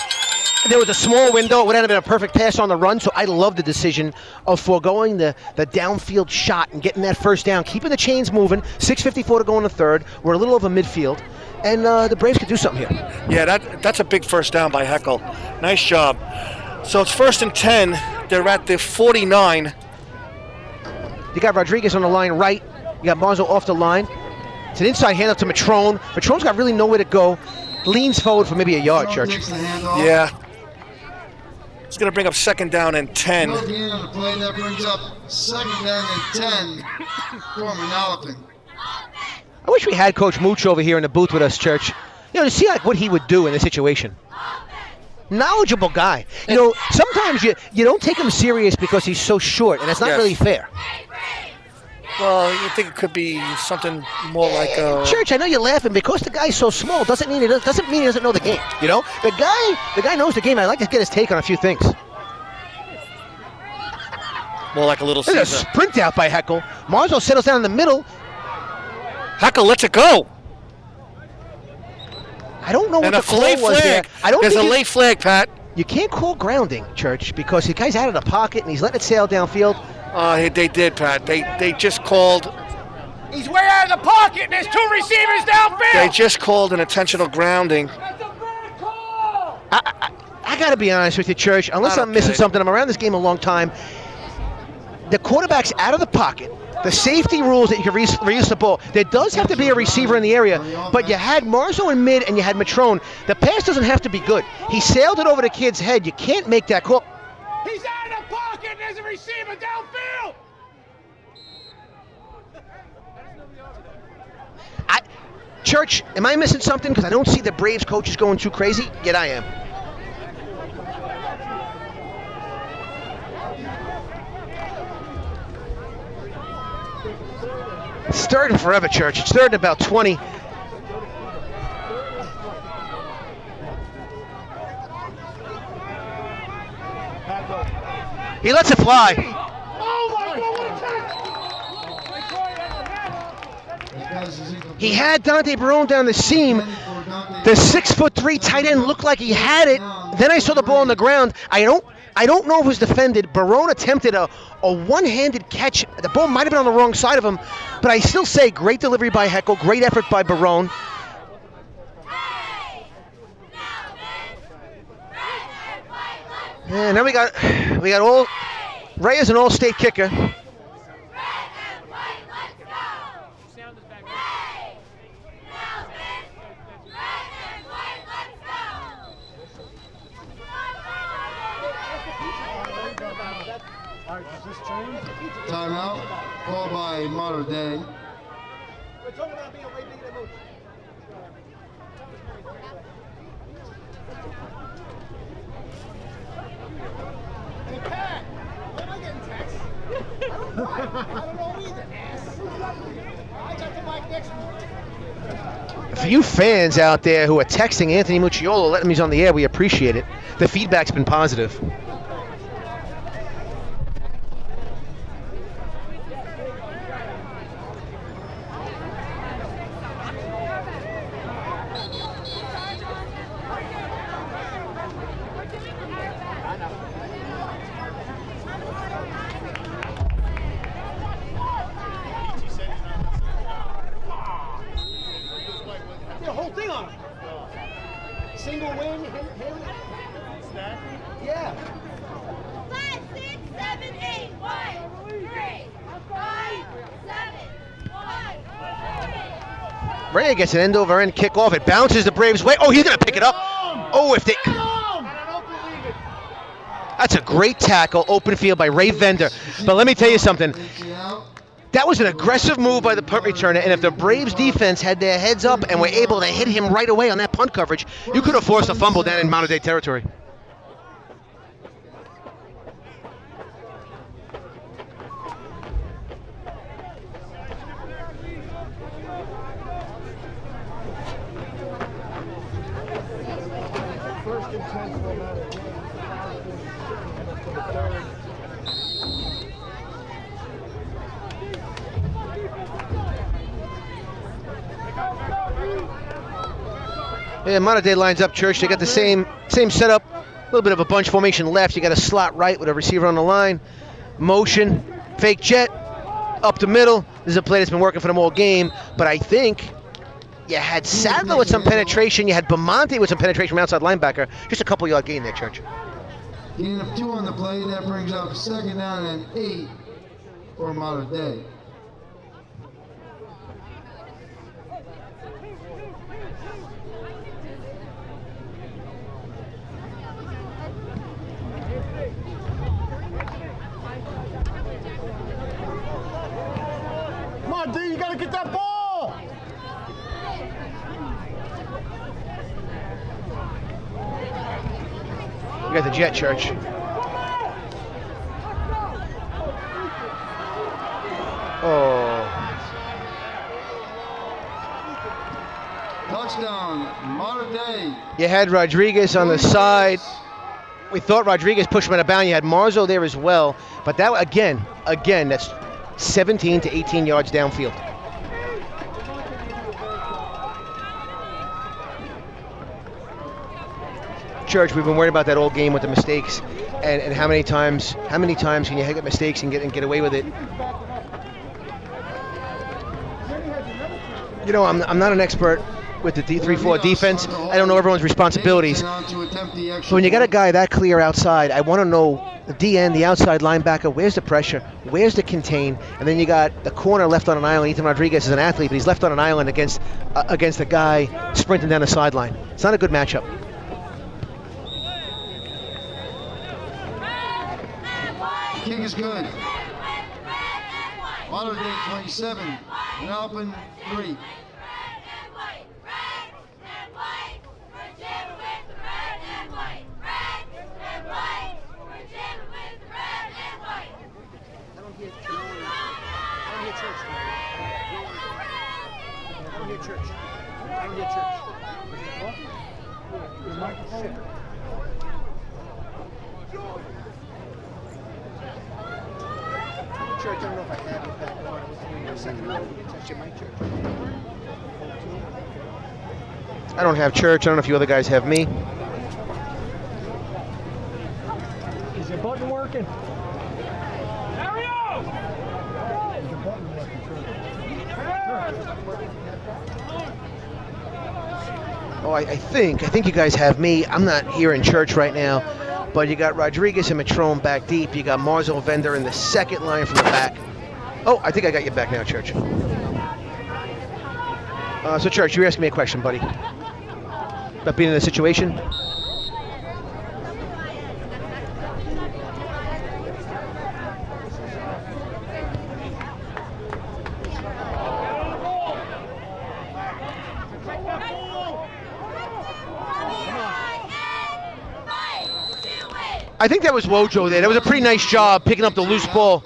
There was a small window. It would have been a perfect pass on the run, so I love the decision of foregoing the downfield shot and getting that first down, keeping the chains moving. 6:54 to go in the third. We're a little over midfield, and the Braves could do something here. Yeah, that's a big first down by Heckel. Nice job. So it's 1st and 10. They're at the 49. You got Rodriguez on the line right. You got Marzo off the line. It's an inside handoff to Matrone. Matrone's got really nowhere to go. Leans forward for maybe a yard, Church. Yeah. It's going to bring up 2nd down and 10. On the play, that brings up 2nd down and 10 for Manalapan. I wish we had Coach Mooch over here in the booth with us, Church. You know, to see like what he would do in this situation. Knowledgeable guy. You know, sometimes you don't take him serious because he's so short, and that's not really fair. Well, you think it could be something more like Church, I know you're laughing because the guy's so small. Doesn't mean he doesn't know the game. You know, the guy knows the game. I'd like to get his take on a few things. more like a little There's Caesar. a sprint out by Heckel. Marzo settles down in the middle. Heckel lets it go. I don't know what And the call was there. I don't There's think a late flag, Pat. You can't call grounding, Church, because the guy's out of the pocket and he's letting it sail downfield. They did, Pat. They just called. He's way out of the pocket, and there's 2 receivers downfield. They just called an intentional grounding. That's a bad call. I got to be honest with you, Church. Unless I'm missing something, I'm around this game a long time. The quarterback's out of the pocket. The safety rules that you can reuse the ball. There does have to be a receiver in the area, but you had Marzo in mid and you had Matrone. The pass doesn't have to be good. He sailed it over the kid's head. You can't make that call. He's out of the pocket, and there's a receiver downfield. Church, am I missing something? Because I don't see the Braves coaches going too crazy. Yet I am. It's third and forever, Church. It's third and about 20. He lets it fly. Oh my God! He had Dante Barone down the seam. The 6'3" tight end looked like he had it. Then I saw the ball on the ground. I don't know if it was defended. Barone attempted a one-handed catch. The ball might have been on the wrong side of him, but I still say great delivery by Heckel, great effort by Barone. And now we got all Ray is an all-state kicker. Timeout called by Modern Day. We're talking about being way bigger than Mooch. Hey, Pat, when am I getting texts? I don't know either, ass. I got the mic next week. For you fans out there who are texting Anthony Mucciolo, letting me he's on the air, we appreciate it. The feedback's been positive. The whole thing on him. Single wing, him. Yeah. 5, 6, 7, 8, 1, 3, 5, 7, 1. Ray gets an end-over-end kickoff. It bounces the Braves' way. Oh, he's going to pick it up. Oh, if they... That's a great tackle, open field by Ray Vender. But let me tell you something. That was an aggressive move by the punt returner, and if the Braves defense had their heads up and were able to hit him right away on that punt coverage, you could have forced a fumble down in Modern Day territory. Yeah, Modern Day lines up, Church. They got the same setup. A little bit of a bunch formation left. You got a slot right with a receiver on the line. Motion, fake jet, up the middle. This is a play that's been working for them all game. But I think you had Sadler with some penetration. You had Bamonte with some penetration from outside linebacker. Just a couple yard gain there, Church. Gain of 2 on the play. That brings up 2nd down and 8 for Modern Day. Come on, D, you gotta get that ball. got the jet, Church. Oh. Touchdown, Mater Dei. You had Rodriguez on the side. We thought Rodriguez pushed him out of bounds. You had Marzo there as well. But that, again, that's 17 to 18 yards downfield. Church, we've been worried about that all game with the mistakes, and how many times can you get mistakes and get away with it? You know, I'm not an expert with the D3-4 defense. I don't know everyone's responsibilities. So when you got a guy that clear outside, I want to know the DN, the outside linebacker, where's the pressure, where's the contain, and then you got the corner left on an island. Ethan Rodriguez is an athlete, but he's left on an island against a guy sprinting down the sideline. It's not a good matchup. Kick is good. Mater Dei 27, Manalapan 3. Church, I don't know if I have it back on. I don't have Church. I don't know if you other guys have me. Is your button working? Mario! Oh, I think you guys have me. I'm not here in Church right now, but you got Rodriguez and Matrone back deep. You got Marzo Vendor in the second line from the back. Oh, I think I got you back now, Church. So, Church, you were asking me a question, buddy, about being in the situation. I think that was Wojo there. That was a pretty nice job picking up the loose ball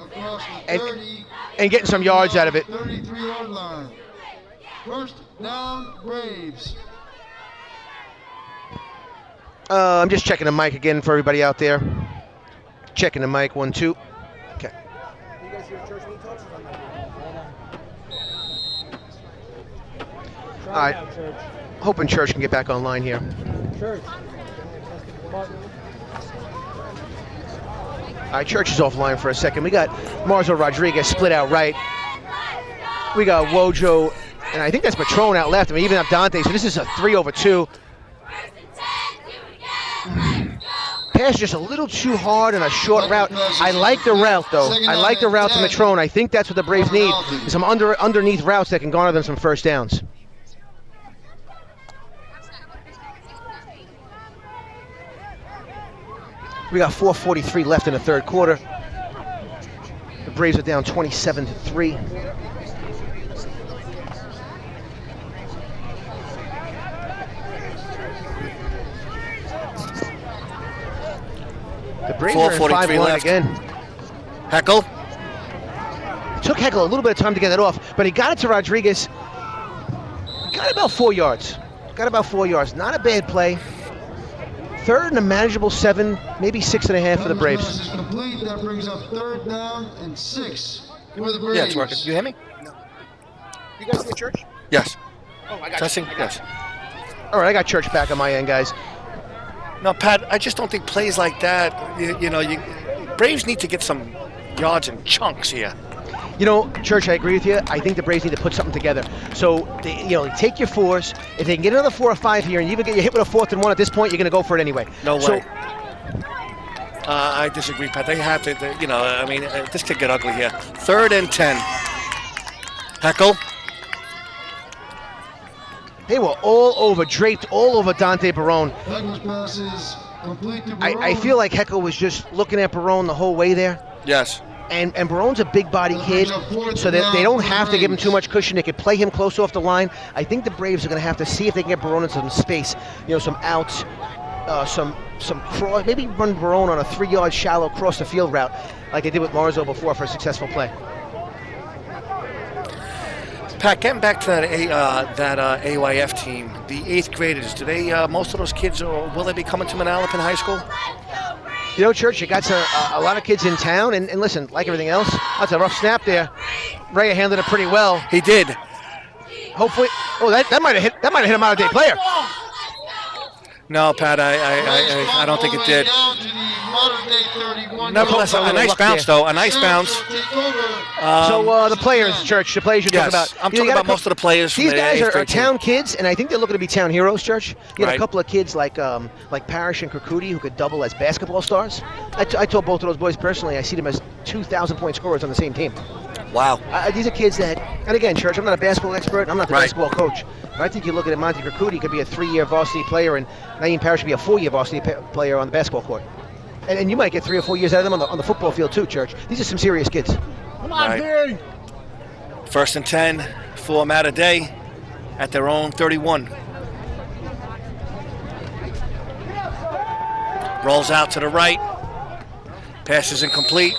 and getting some yards out of it. 33-yard line. First down, Braves. I'm just checking the mic again for everybody out there. Checking the mic, 1, 2. Okay. You guys hear Church when he talks? All right. Hoping Church can get back online here. Church. All right, Church is offline for a second. We got Marzo Rodriguez split out right. We got Wojo, and I think that's Matrone out left. I mean, even up Dante, so this is a 3-over-2. Pass just a little too hard and a short route. I like the route, though. I like the route to Matrone. I think that's what the Braves need, is some underneath routes that can garner them some first downs. We got 4:43 left in the third quarter. The Braves are down 27-3. The Braves are in 5-1 again. Heckle. It took Heckle a little bit of time to get that off, but he got it to Rodriguez. Got about 4 yards. Not a bad play. Third and a manageable 7, maybe 6.5 for the Braves. Pass is complete. That brings up third down and 6 for the Braves. Yeah, it's working. You hear me? No. You guys hear Church? Yes. Oh, I got Testing? you. Yes. All right, I got Church back on my end, guys. No, Pat, I just don't think plays like that, Braves need to get some yards and chunks here. You know, Church, I agree with you. I think the Braves need to put something together. So, take your 4s. If they can get another 4 or 5 here, and you even get hit with a 4th and 1 at this point, you're going to go for it anyway. No way. So, I disagree, Pat. They have to, this could get ugly here. 3rd and 10. Heckle. They were draped all over Dante Barone. Heckle's pass is complete to I feel like Heckle was just looking at Barone the whole way there. Yes. And Barone's a big body kid, so that they don't have to give him too much cushion. They could play him close off the line. I think the Braves are going to have to see if they can get Barone into some space, some outs. some cross, maybe run Barone on a 3-yard shallow cross the field route like they did with Marzo before for a successful play. Pat, getting back to that AYF team, the 8th graders, do they, most of those kids, will they be coming to Manalapan High School? You know, Church, you got a lot of kids in town, and listen, like everything else, that's a rough snap there. Ray handled it pretty well. He did. Hopefully, that might have hit a modern day player. No, Pat, I don't think it did. Nevertheless, a nice bounce, though. A nice bounce. So the players, Church, the players you're talking about. I'm talking about most of the players. These guys are town kids, and I think they're looking to be town heroes, Church. You got a couple of kids like Parrish and Kirkudi who could double as basketball stars. I told both of those boys personally, I see them as 2,000-point scorers on the same team. Wow. These are kids that, and again, Church, I'm not a basketball expert, I'm not the basketball coach, but I think you look at Monty Kirkudi could be a 3-year varsity player, and Naeem Parrish could be a 4-year varsity player on the basketball court. And you might get 3 or 4 years out of them on the football field too, Church. These are some serious kids. Come on, Barry. 1st and 10 for Matter Day at their own 31. Rolls out to the right. Pass is incomplete.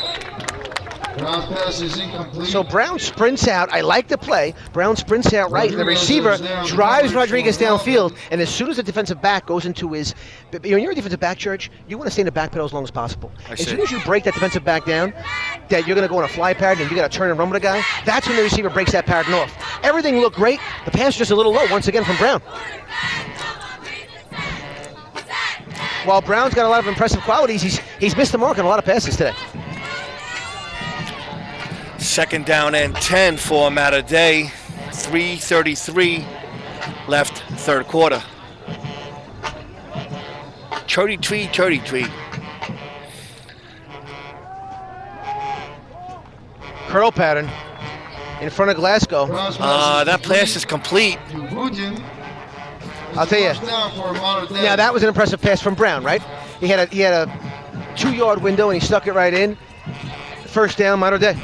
Brown pass is incomplete. So Brown sprints out. I like the play. Brown sprints out right. The receiver drives Rodriguez downfield, and as soon as the defensive back goes into his, when you're a defensive back, Church, you want to stay in the back pedal as long as possible. As soon as you break that defensive back down, that you're going to go on a fly pattern and you got to turn and run with a guy, that's when the receiver breaks that pattern off. Everything looked great. The pass was just a little low once again from Brown. While Brown's got a lot of impressive qualities, he's missed the mark on a lot of passes today. 2nd down and 10 for Matter Day. 3:33 left, 3rd quarter. Churdy tree. Curl pattern in front of Glasgow. That pass is complete. I'll tell you. Now that was an impressive pass from Brown, right? He had a 2-yard window and he stuck it right in. 1st down, Mater Day.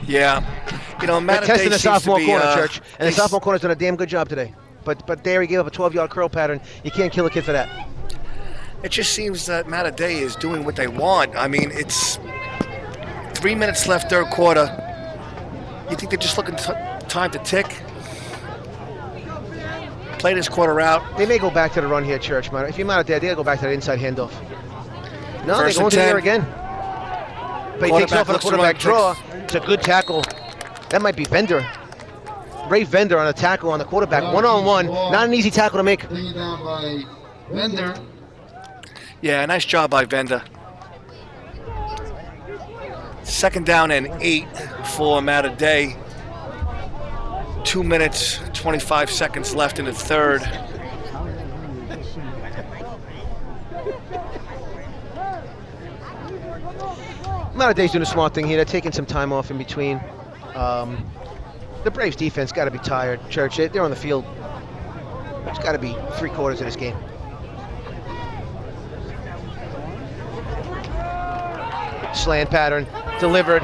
Yeah, you know, Matter Day testing the seems sophomore to be, corner, Church, and the sophomore corner's done a damn good job today. But there he gave up a 12-yard curl pattern. You can't kill a kid for that. It just seems that Matter Day is doing what they want. I mean, it's 3 minutes left, 3rd quarter. You think they're just looking time to tick? Play this quarter out. They may go back to the run here, Church. If you're Matter Day, they gotta go back to that inside handoff. No, they're going to there again. But he takes off on a quarterback draw. It's a good tackle. That might be Vender. Ray Vender on a tackle on the quarterback. One-on-one. Not an easy tackle to make. Taken down by Vender. Yeah, nice job by Vender. 2nd down and 8 for Matter Day. 2 minutes, 25 seconds left in the 3rd. Matter Day's doing a smart thing here. They're taking some time off in between. The Braves defense got to be tired. Church, they're on the field. It's got to be 3/4 of this game. Slant pattern, delivered.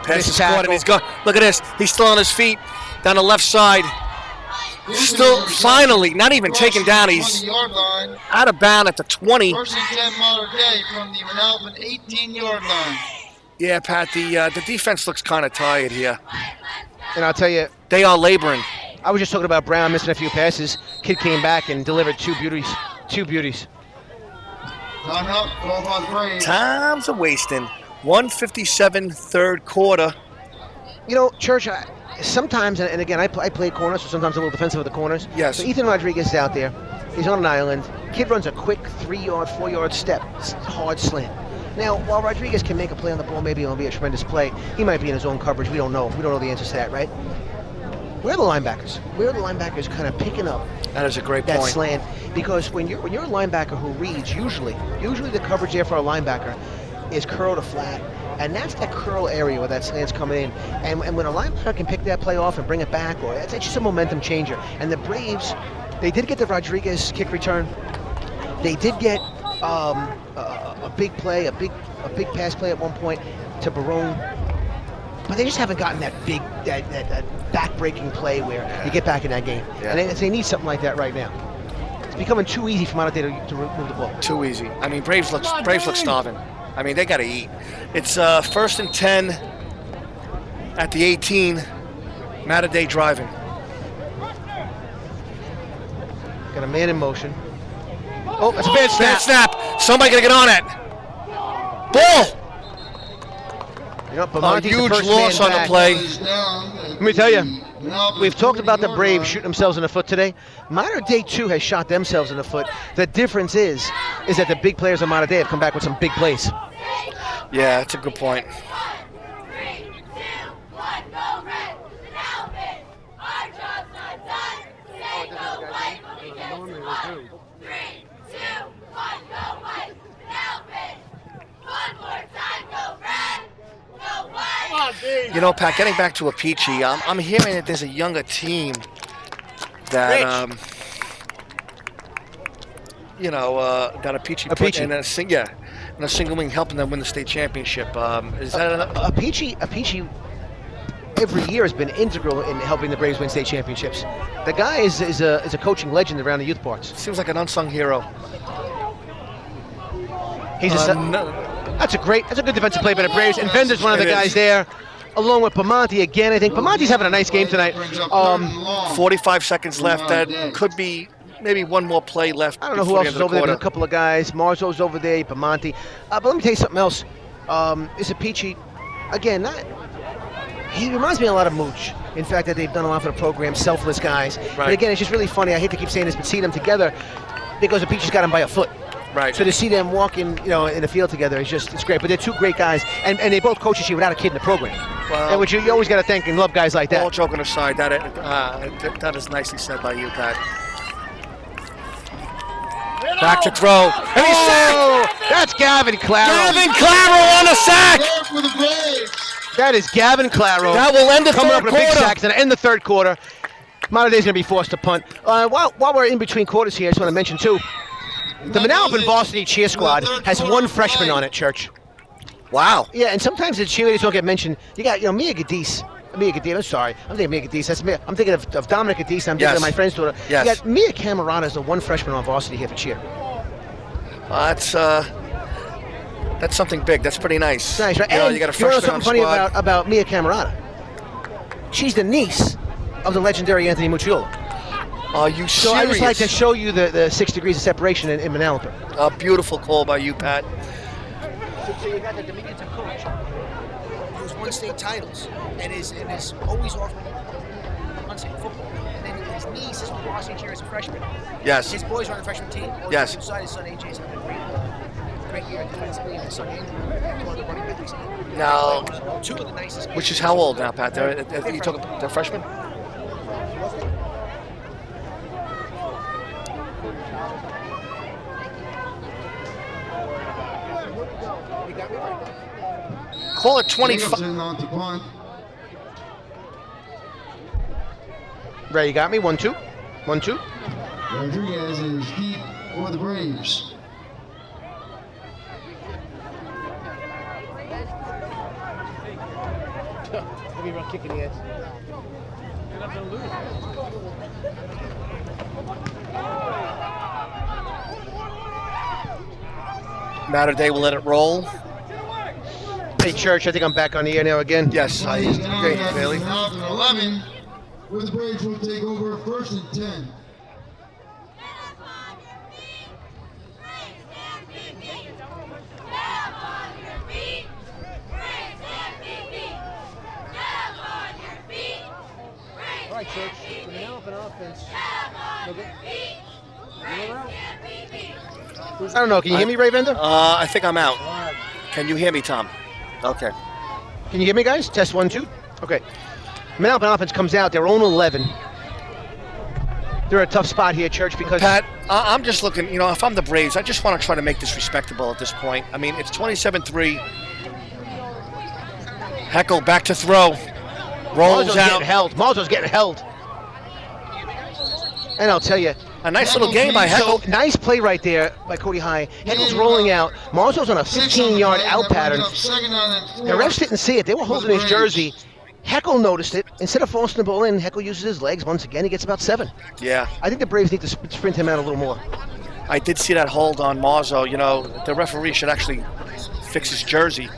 Pass is caught and he's gone. Look at this. He's still on his feet down the left side. Still, finally, not even taken down. He's out of bounds at the 20. 1st and 10 Mater Day from the Manalapan 18-yard line. Yeah, Pat, the defense looks kind of tired here. And I'll tell you, they are laboring. I was just talking about Brown missing a few passes. Kid came back and delivered 2 beauties. 2 beauties. Time up, call by the Braves. Time's a wasting. 1:57, 3rd quarter. You know, Church, sometimes, and again, I play corners, so sometimes I'm a little defensive of the corners. Yes. So Ethan Rodriguez is out there. He's on an island. Kid runs a quick 3-yard, 4-yard step. Hard slant. Now, while Rodriguez can make a play on the ball, maybe it'll be a tremendous play. He might be in his own coverage. We don't know. We don't know the answers to that, right? Where are the linebackers? Where are the linebackers kind of picking up That is a great that point. slant? Because when you're a linebacker who reads, usually the coverage there for a linebacker is curl to flat, and that's that curl area where that slant's coming in. And when a linebacker can pick that play off and bring it back, or it's just a momentum changer. And the Braves, they did get the Rodriguez kick return. They did get a big play, a big pass play at one point to Barone, but they just haven't gotten that big, that back-breaking play where you get back in that game. Yeah. And they need something like that right now. becoming too easy for Mater Dei to move the ball. Too easy. I mean, Braves look starving. I mean, they got to eat. It's 1st and 10 at the 18. Mater Dei driving. Got a man in motion. Oh, that's a bad snap. Bad snap. Somebody got to get on it. Ball. You know, A Bamonte's the huge first loss man on the back. play. Let me tell you, we've talked about the Braves shooting themselves in the foot today. Mater Dei too has shot themselves in the foot. The difference is that the big players of Mater Dei have come back with some big plays. Yeah, that's a good point. 3, 2, 1, go red! Manalapan! Our job's not done! Say no white when we get one! 3, 2, 1, go white! Manalapan! One more time, go red! Go white! You know, Pat, getting back to Apici, I'm hearing that there's a younger team that, that Apici put in a single wing, helping them win the state championship. Is that Apici every year has been integral in helping the Braves win state championships. The guy is a coaching legend around the youth parts. Seems like an unsung hero. He's that's a good defensive play by the Braves, and Vender's one of the guys there, along with Bamonte again. I think Bamonte's having a nice game tonight. 45 seconds left. That could be maybe one more play left. I don't know who else is over there. There's a couple of guys. Marzo's over there, Bamonte. But let me tell you something else. Is Apici, again, he reminds me a lot of Mooch. In fact, that they've done a lot for the program, selfless guys. Right. But again, it's just really funny. I hate to keep saying this, but seeing them together, because Apici's got him by a foot. Right. So to see them walking, in the field together is it's great. But they're two great guys, and they both coach this year without a kid in the program. Well, and which you always got to thank and love guys like that. All joking aside, that is nicely said by you, Pat. Back to throw. And he's sacked! That's Gavin Claro. Gavin Claro on a sack! For the Braves. That is Gavin Claro. That will end the coming third up with a big quarter. sack. It's going to end the third quarter. Mater Dei's going to be forced to punt. While we're in between quarters here, I just want to mention, too, the Manalapan Varsity cheer squad has one freshman on it, Church. Wow. Yeah, and sometimes the cheerleaders don't get mentioned. You got, Mia Gadis, I'm sorry. I'm thinking Mia Gadis. That's Mia. I'm thinking of Dominic Gadis. I'm thinking of my friend's daughter. Yes. You got Mia Camerata is the one freshman on varsity here for cheer. That's something big. That's pretty nice. Nice, right? You got a freshman something on funny squad. about Mia Camerata? She's the niece of the legendary Anthony Mucciolo. Are you serious? So I just like to show you the 6 degrees of separation in Manalapan. A beautiful call by you, Pat. So you got the diminutive coach who's won state titles and is always offering state football. And then his niece is on the varsity cheer as a freshman. Yes. His boys are on the freshman team. Yes. Inside his son AJ's having a great year defensively, and his son Andrew one of the running backs. Now, two of the nicest. Which is how old now, Pat? You talking about the freshman? Call it 25. Ray, you got me? 1-2. 1-2. Rodriguez is deep for the Braves. He'll be kicking the ass. Mater Dei will let it roll. Hey, Church, I think I'm back on the air now again. Yes, I agree, Bailey. 11, where the Braves will take over 1st and 10. All right, Church. The Manalapan offense. I don't know. Can you hear me, Ray Vender? I think I'm out. Can you hear me, Tom? Okay. Can you hear me, guys? Test 1, 2. Okay. Manalapan offense comes out. They're 0-11. They're in a tough spot here, Church, because... Pat, I'm just looking, if I'm the Braves, I just want to try to make this respectable at this point. I mean, it's 27-3. Heckel back to throw. Rolls out. Marzo's getting held. And I'll tell you, a nice little game by Heckel. So, nice play right there by Cody High. Heckel's rolling out. Marzo's on a 15-yard out pattern. The refs didn't see it. They were holding his jersey. Heckle noticed it. Instead of forcing the ball in, Heckle uses his legs. Once again, he gets about 7. Yeah. I think the Braves need to sprint him out a little more. I did see that hold on Marzo. You know, the referee should actually fix his jersey.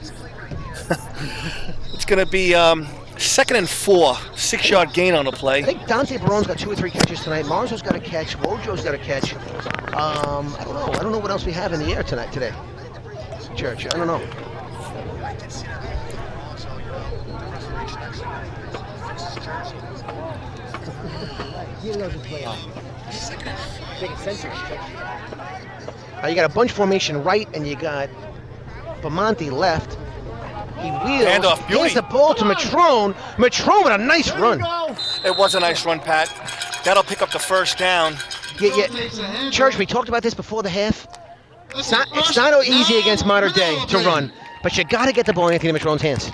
It's going to be 2nd and 4, 6-yard gain on the play. I think Dante Barone's got 2 or 3 catches tonight. Marzo's got a catch. Wojo's got a catch. I don't know. I don't know what else we have in the air today. Church, I don't know. You got a bunch formation right, and you got Bamonte left. He wheels, Handoff, hands the ball to Matrone. Matrone with a nice run. It was a nice run, Pat. That'll pick up the first down. Yeah. Church, we talked about this before the half. It's not easy against modern day to run, but you got to get the ball in Anthony Matrone's hands.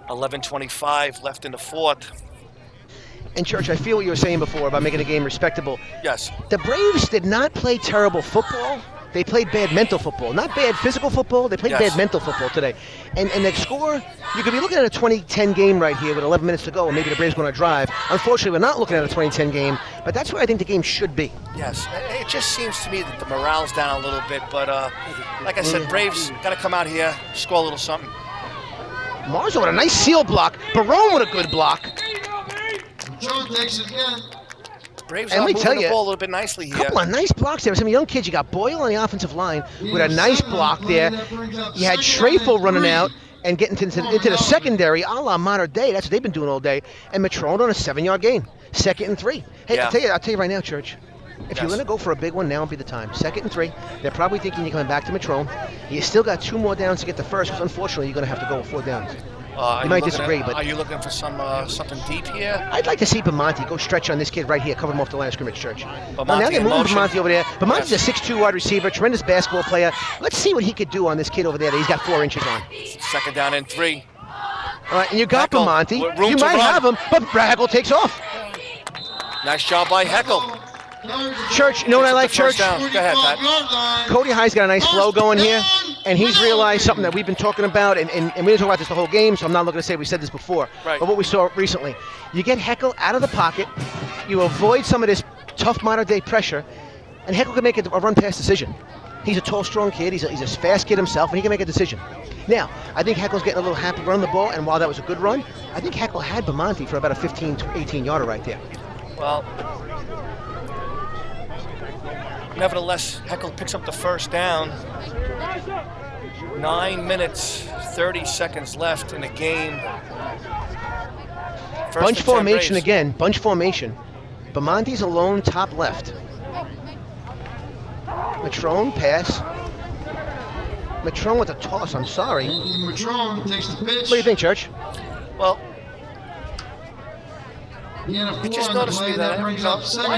11:25 left in the fourth. And Church, I feel what you were saying before about making the game respectable. Yes. The Braves did not play terrible football. They played bad mental football. Not bad physical football. They played bad mental football today. And the score, you could be looking at a 20-10 game right here with 11 minutes to go, and maybe the Braves going to drive. Unfortunately, we're not looking at a 20-10 game, but that's where I think the game should be. Yes. It just seems to me that the morale's down a little bit, but like I said, Braves got to come out here, score a little something. Marzo with a nice seal block. Barone with a good block. John takes it again. Braves and are let me moving tell the you, ball a little bit nicely here. Couple of nice blocks there. Some young kids. You got Boyle on the offensive line with a nice block there. You had Trefel running out and getting into the secondary, a la modern day. That's what they've been doing all day. And Matrone on a 7-yard gain. 2nd and 3. Hey, I'll tell you right now, Church. If you're going to go for a big one, now would be the time. 2nd and 3. They're probably thinking you're coming back to Matrone. You still got 2 more downs to get the first, because unfortunately you're going to have to go with 4 downs. You might disagree, but are you looking for something deep here? I'd like to see Bamonte go stretch on this kid right here, cover him off the line of scrimmage, Church. Bamonte Now they're moving motion. Bamonte over there. Bamonte's a 6'2" wide receiver, tremendous basketball player. Let's see what he could do on this kid over there that he's got 4 inches on. 2nd down and 3. All right, and you got Heckle, Bamonte. room You to might run. have him, but Heckle takes off. Nice job by Heckle. Church, you know what I like, Church? Go ahead, Pat. Cody High's got a nice flow going here, and he's realized something that we've been talking about, and we didn't talk about this the whole game, so I'm not looking to say we said this before. Right. But what we saw recently, you get Heckle out of the pocket, you avoid some of this tough modern-day pressure, and Heckle can make a run-pass decision. He's a tall, strong kid. He's a fast kid himself, and he can make a decision. Now, I think Heckle's getting a little happy running the ball, and while that was a good run, I think Heckle had Bamonte for about a 15 to 18-yarder right there. Well, nevertheless, Heckle picks up the first down. 9 minutes, 30 seconds left in the game. Bunch formation again. Bunch formation. Bamonte's alone, top left. Matrone pass. Matrone with a toss. I'm sorry. Matrone takes the pitch. What do you think, Church? Well, It just noticed me that why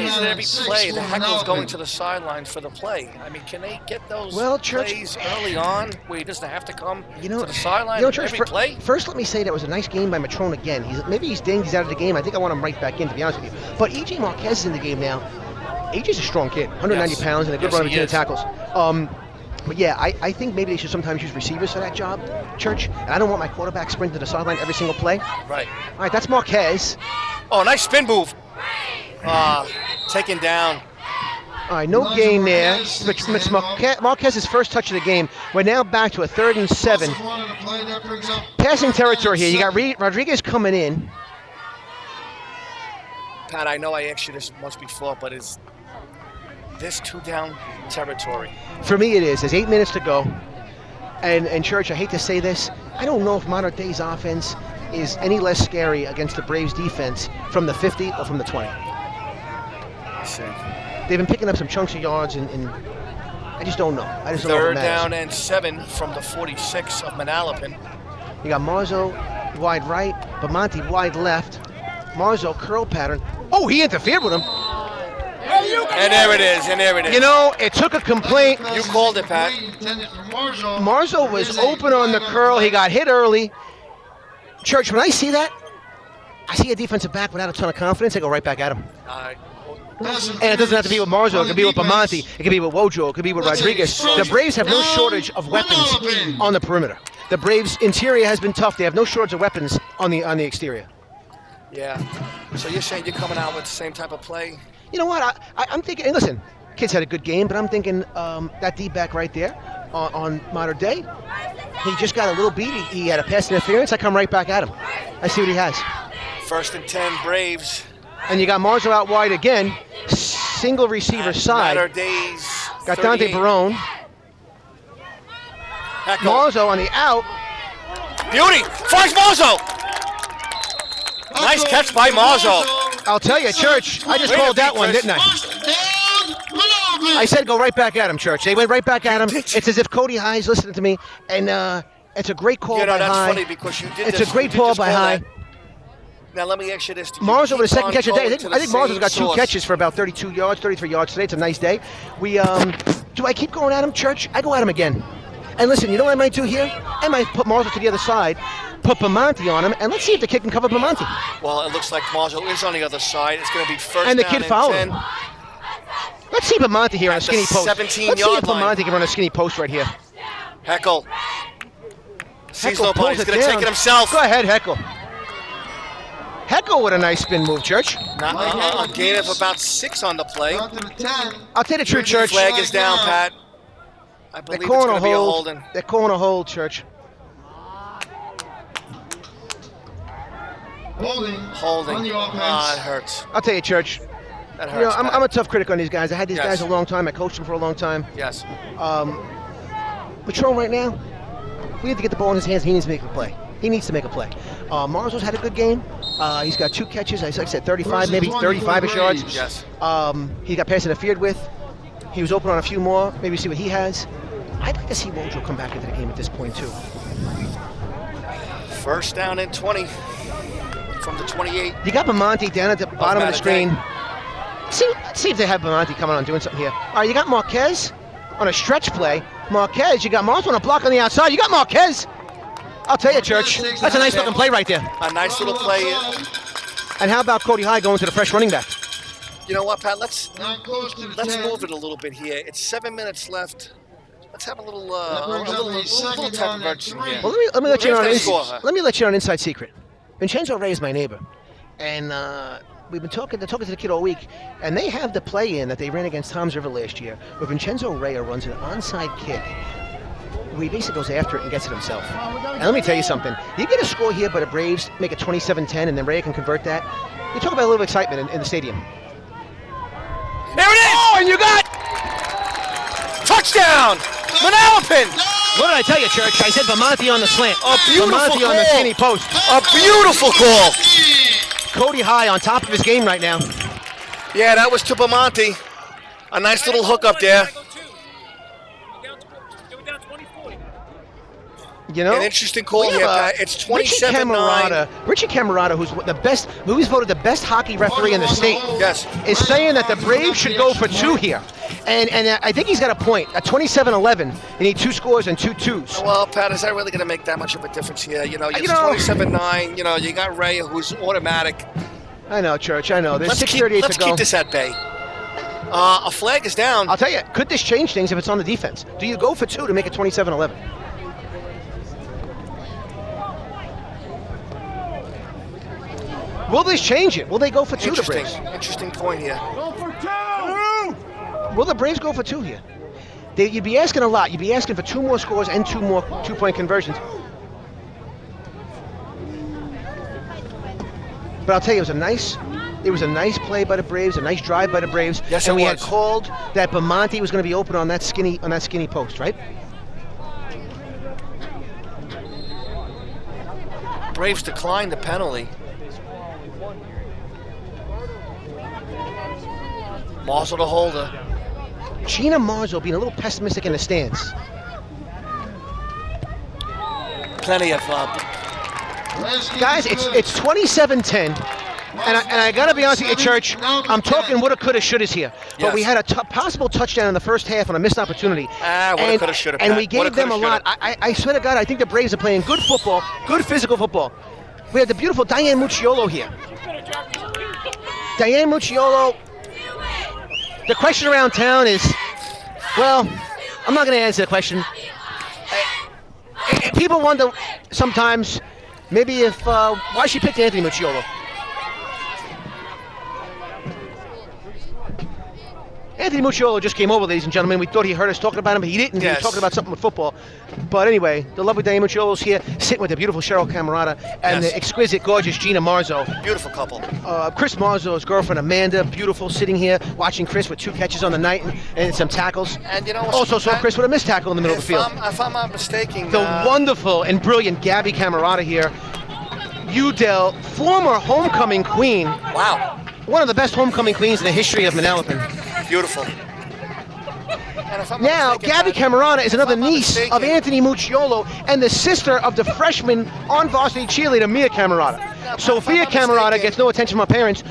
is it every play the Heckle's going to the sideline for the play? I mean, can they get those plays early on where he doesn't have to come to the sideline Church, every play? First, let me say that was a nice game by Matrone again. Maybe he's dinged, he's out of the game. I think I want him right back in, to be honest with you. But E.J. Marquez is in the game now. E.J.'s a strong kid, 190 pounds, and a good runner between the tackles. But yeah, I think maybe they should sometimes use receivers for that job, Church. And I don't want my quarterback sprinting to the sideline every single play. Right. All right, that's Marquez. Oh, nice spin move. Taken down. All right, no gain there. It's Marquez's first touch of the game. We're now back to a 3rd and 7. Passing territory here. You got Rodriguez coming in. Pat, I know I asked you this once before, but is this 2-down territory? For me, it is. There's 8 minutes to go. And Church, I hate to say this, I don't know if modern day's offense is any less scary against the Braves defense from the 50 or from the 20. I see. They've been picking up some chunks of yards, and I just don't know. I just don't know if it 3rd matters. down and 7 from the 46 of Manalapan. You got Marzo wide right, Bamonte wide left. Marzo curl pattern. Oh, he interfered with him. And there it is, You know, it took a complaint. You called it, Pat. Marzo was open on the curl. He got hit early. Church, when I see that, I see a defensive back without a ton of confidence. I go right back at him. And it doesn't have to be with Marzo. It could be with Bamonte. It could be with Wojo. It could be with Rodriguez. The Braves have no shortage of weapons on the perimeter. The Braves' interior has been tough. They have no shortage of weapons on the exterior. Yeah. So you're saying you're coming out with the same type of play? You know what? I'm thinking, and listen, kids had a good game, but I'm thinking that D-back right there on Modern Day, he just got a little beat. He had a pass interference. I come right back at him. I see what he has. 1st and 10, Braves. And you got Marzo out wide again. Single receiver side. Matter days. Got Dante 38. Barone. Marzo on the out. Beauty! Finds Marzo! Nice catch by Marzo. I'll tell you, Church, I just called that one, didn't I? I said go right back at him, Church. They went right back at him. It's as if Cody High's listening to me, and it's a great call by that's High. funny because you did It's this. a great call by High. Now let me ask you this. Marzo with a second catch a day. I think Marzo's got 2 catches for about 32 yards, 33 yards today. It's a nice day. Do I keep going at him, Church? I go at him again. And listen, you know what I might do here? I might put Marzo to the other side, put Bamonte on him, and let's see if the kid can cover Bamonte. Well, it looks like Marzo is on the other side. It's going to be first and the down kid following. Let's see Bamonte here on a skinny post. 17-yard Let's see if Bamonte can run a skinny post right here. Heckle. Sees Heckle nobody. He's going to take it himself. Go ahead, Heckle. Heckle with a nice spin move, Church. A gain of about 6 on the play. I'll tell you the truth, Church. Flag is down, Pat. I believe it's going to be a holding. They're calling a hold, Church. Holding. On the offense. It hurts. I'll tell you, Church. That hurts. I'm a tough critic on these guys. I had these guys a long time. I coached them for a long time. Yes. Patron right now, we need to get the ball in his hands. He needs to make a play. He needs to make a play. Marzo's had a good game. He's got 2 catches. Like I said, 35, maybe 35-ish yards. Yes. He got pass interfered with. He was open on a few more. Maybe see what he has. I'd like to see Wojo come back into the game at this point, too. 1st down and 20 from the 28. You got Bamonte down at the bottom of the screen. Let's see if they have Bamonte coming on doing something here. All right, you got Marquez on a stretch play. Marquez, you got Marzo on a block on the outside. You got Marquez. I'll tell you, Church, that's a nice looking play right there. A nice little play. And how about Cody High going to the fresh running back? You know what, Pat? Let's move it a little bit here. It's 7 minutes left. Let's have a little type of urgency here. Well, let me let you know an inside secret. Vincenzo Ray is my neighbor, and we've been talking to the kid all week, and they have the play in that they ran against Tom's River last year, where Vincenzo Ray runs an onside kick. Where he basically goes after it and gets it himself. And let me tell you something. You get a score here, but the Braves make it 27-10, and then Ray can convert that. You talk about a little excitement in the stadium. There it is! Oh, and you got touchdown! Manalapan! What did I tell you, Church? I said Bamonte on the slant. A beautiful Bamonte call. on the skinny post. A beautiful call. Cody High on top of his game right now. Yeah, that was to Bamonte. A nice little hook up there. You know, an interesting call here, Pat. It's 27-9. Richie Camerata, who's voted the best hockey referee in the state, yes, is saying that the Braves should go for 2 here. And I think he's got a point. At 27-11, you need 2 scores and 2 twos. Well, Pat, is that really going to make that much of a difference here? You know, it's 27-9. You know, you got Ray, who's automatic. I know, Church. I know. There's 6:38 to go. Let's keep this at bay. A flag is down. I'll tell you, could this change things if it's on the defense? Do you go for 2 to make it 27-11? Will this change it? Will they go for 2, the Braves? Interesting point here. Go for 2! Will the Braves go for 2 here? You'd be asking a lot. You'd be asking for 2 more scores and 2 more 2-point conversions. But I'll tell you, it was a nice play by the Braves, a nice drive by the Braves. Yes, and we had called that Bamonte was going to be open on that skinny post, right? Braves declined the penalty. Marzo the holder. Gina Marzo being a little pessimistic in the stands. Plenty of guys, it's 27-10, and I gotta be honest with you, Church. I'm talking woulda, coulda, shouldas here, but yes. we had a possible touchdown in the first half on a missed opportunity. Woulda, coulda, shoulda, and we gave them a lot. I swear to God, I think the Braves are playing good football, good physical football. We had the beautiful Diane Mucciolo here. Diane Mucciolo The question around town is, well, I'm not going to answer the question. People wonder sometimes maybe if why she picked Anthony Mucciolo. Anthony Mucciolo just came over, ladies and gentlemen. We thought he heard us talking about him, but he didn't. He was talking about something with football. But anyway, the lovely Danny Mucciolo's here, sitting with the beautiful Cheryl Camerata and the exquisite, gorgeous Gina Marzo. Beautiful couple. Chris Marzo's girlfriend Amanda, beautiful, sitting here watching Chris with 2 catches on the night and some tackles. And you know, also saw Chris with a missed tackle in the middle of the field. If I'm not mistaken, the wonderful and brilliant Gabby Camerata here. Udell, former homecoming queen. Wow. One of the best homecoming queens in the history of Manalapan. Beautiful. Now, Gabby Camerata is another niece of Anthony Mucciolo and the sister of the freshman on varsity cheerleader, Mia Camerata. Sophia Camerata gets no attention from her parents,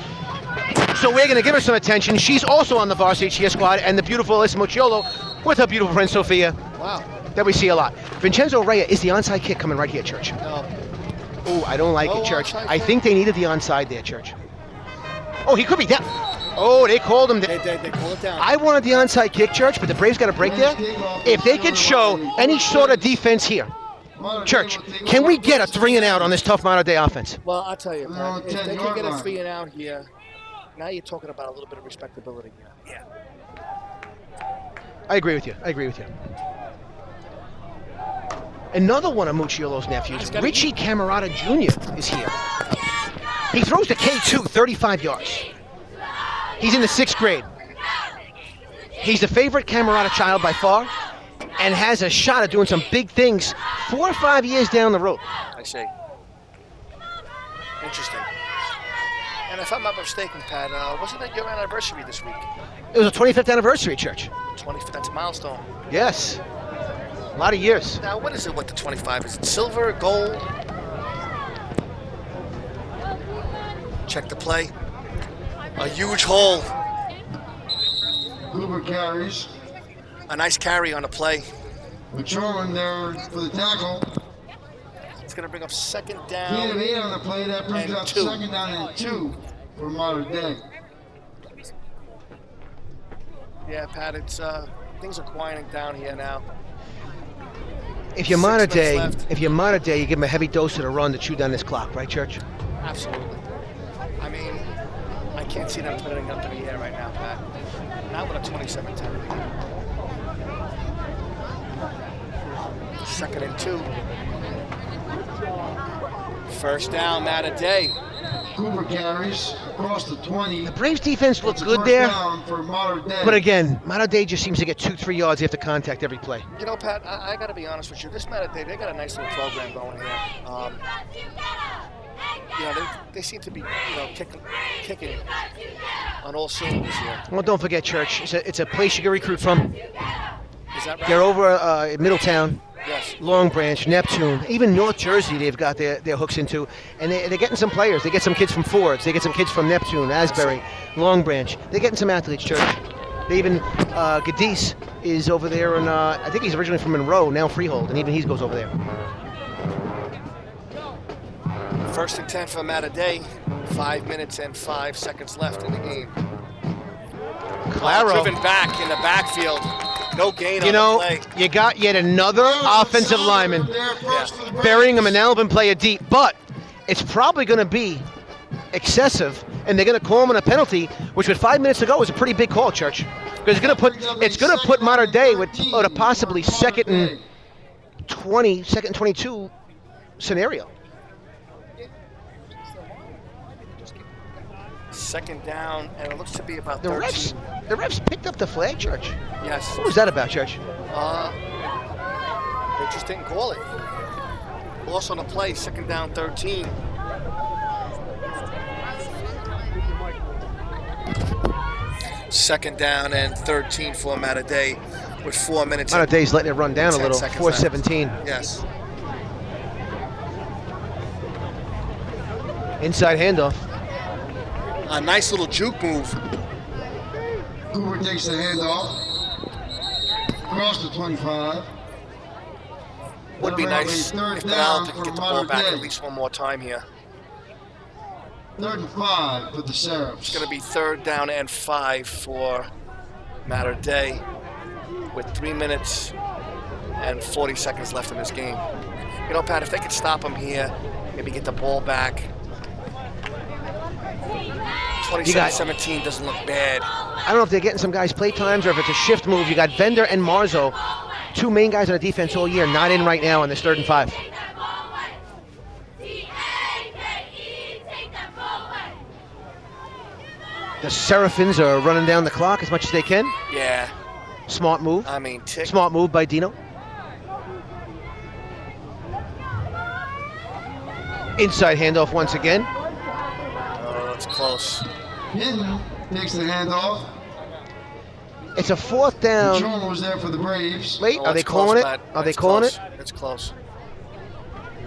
so we're going to give her some attention. She's also on the varsity cheer squad, and the beautiful Alyssa Mucciolo with her beautiful friend Sophia. Wow. That we see a lot. Vincenzo Rea is the onside kick coming right here, Church. Oh, I don't like it, Church. I think they needed the onside there, Church. Oh, he could be down. Oh, they called him. They called it down. I wanted the onside kick, Church, but the Braves got a break there. If they could show any sort of defense here, Church, can we get a 3 and out on this tough Mater Dei offense? Well, I'll tell you, Pat, if they can get a 3 and out here, now you're talking about a little bit of respectability here. Yeah. I agree with you. Another one of Mucciolo's nephews, Richie Camerata Jr. is here. He throws the K2 35 yards. He's in the 6th grade. He's the favorite Camerata child by far and has a shot at doing some big things 4 or 5 years down the road. I see. Interesting. And if I'm not mistaken, Pat, wasn't it your anniversary this week? It was a 25th anniversary, Church. 25th, that's a milestone. Yes. A lot of years. Now, what is it with the 25? Is it silver, gold? Check the play. A huge hole. Hoover carries. A nice carry on the play. McSorlin there for the tackle. It's going to bring up 2nd Gain down. of 8 on the play. That brings and up 2. 2nd down and 2 for Mater Dei. Yeah, Pat, it's things are quieting down here now. If you're 6 Mater minutes Dei, left. you give him a heavy dose of the run to chew down this clock, right, Church? Absolutely. I mean, I can't see them putting it up in the air right now, Pat. Not with a 27-10. 2nd and 2. 1st down, Mater Dei. Hoover carries across the 20. The Braves defense looked It's a good first there, down for Mater Dei. but again, Mater Dei just seems to get 2-3 yards after contact every play. You know, Pat, I got to be honest with you. This Mater Dei, they got a nice little program going here. You know, they seem to be, kicking on all cylinders here. Well, don't forget, Church. It's a place you can recruit from. Is that right? They're over in Middletown, Yes. Long Branch, Neptune, even North Jersey. They've got their hooks into, and they're getting some players. They get some kids from Fords. They get some kids from Neptune, Asbury, Long Branch. They're getting some athletes, Church. They even Gadis is over there, and I think he's originally from Monroe, now Freehold, and even he goes over there. 1st and 10 for Mater Dei. 5 minutes and 5 seconds left in the game. Claro. Driven back in the backfield. No gain You on know, the play. you got yet another offensive lineman burying a Manalapan player deep, but it's probably going to be excessive, and they're going to call him on a penalty, which with 5 minutes to go is a pretty big call, Church. Because it's going to put Mater Dei with a possibly 2nd and 20, 2nd and 22 scenario. 2nd down, and it looks to be about The 13. refs picked up the flag, Church. Yes. What was that about, Church? They just didn't call it. Loss on the play, 2nd down, 13. Second down and 13 for Mater Dei with 4 minutes. Mater Dei's letting it run down a 10 little. seconds 4:17. Yes. Inside handoff. A nice little juke move. Hoover takes the handoff. Across the 25. Would be nice if Manalapan could get the ball back at least one more time here. 3rd and 5 for the Seraphs. It's going to be 3rd down and 5 for Matter day with 3 minutes and 40 seconds left in this game. You know, Pat, if they could stop him here, maybe get the ball back. 27-17 doesn't look bad. I don't know if they're getting some guys play times or if it's a shift move. You got Vender and Marzo, two main guys on the defense all year, not in right now on this 3rd and 5. The Seraphims are running down the clock as much as they can. Yeah. Smart move. I mean, smart move by Dino. Inside handoff once again. Oh, it's close. Hinton takes the handoff. It's a 4th down. Control was there for the Braves. Wait, are they calling it? Are they calling it? It's close.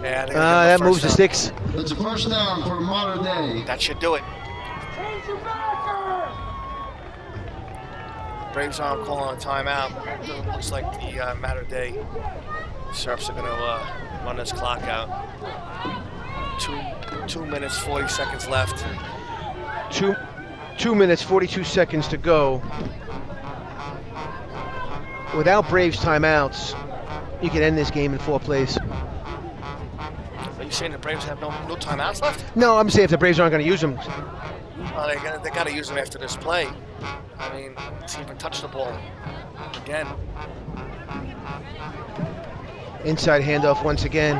Yeah, that moves the sticks. It's a first down for Mater Day. That should do it. Braves aren't calling a timeout. It looks like the Mater Day Serps are going to run this clock out. 2 minutes, 40 seconds left. 2 minutes, 42 seconds to go. Without Braves timeouts, you can end this game in 4 plays. Are you saying the Braves have no timeouts left? No, I'm saying if the Braves aren't going to use them. Oh, they got to use them after this play. I mean, let's even touch the ball again. Inside handoff once again.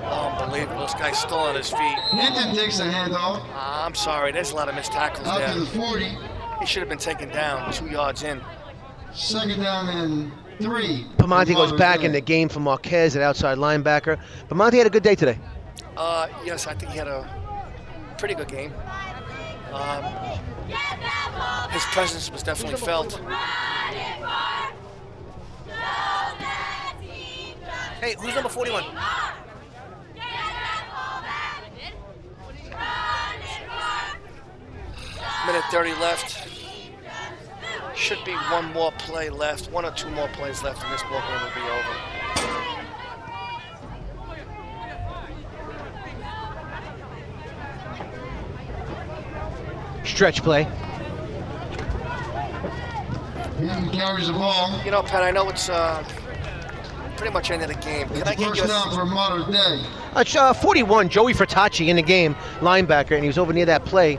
Unbelievable. This guy's still on his feet. Hinton takes the handoff. I'm sorry. There's a lot of missed tackles Out there. to the 40. He should have been taken down 2 yards in. 2nd down and 3. Pamonte goes back in the game for Marquez at outside linebacker. Pamonte had a good day today. Yes, I think he had a pretty good game. His presence was definitely felt. Hey, who's number 41? Minute 30 left. Should be 1 more play left, 1 or 2 more plays left, and this ball game will be over. Stretch play. Hinton carries the ball. You know, Pat, I know it's pretty much ended the game. Can I get First you down for Mater Day. 41, Joey Furtacci in the game, linebacker, and he was over near that play.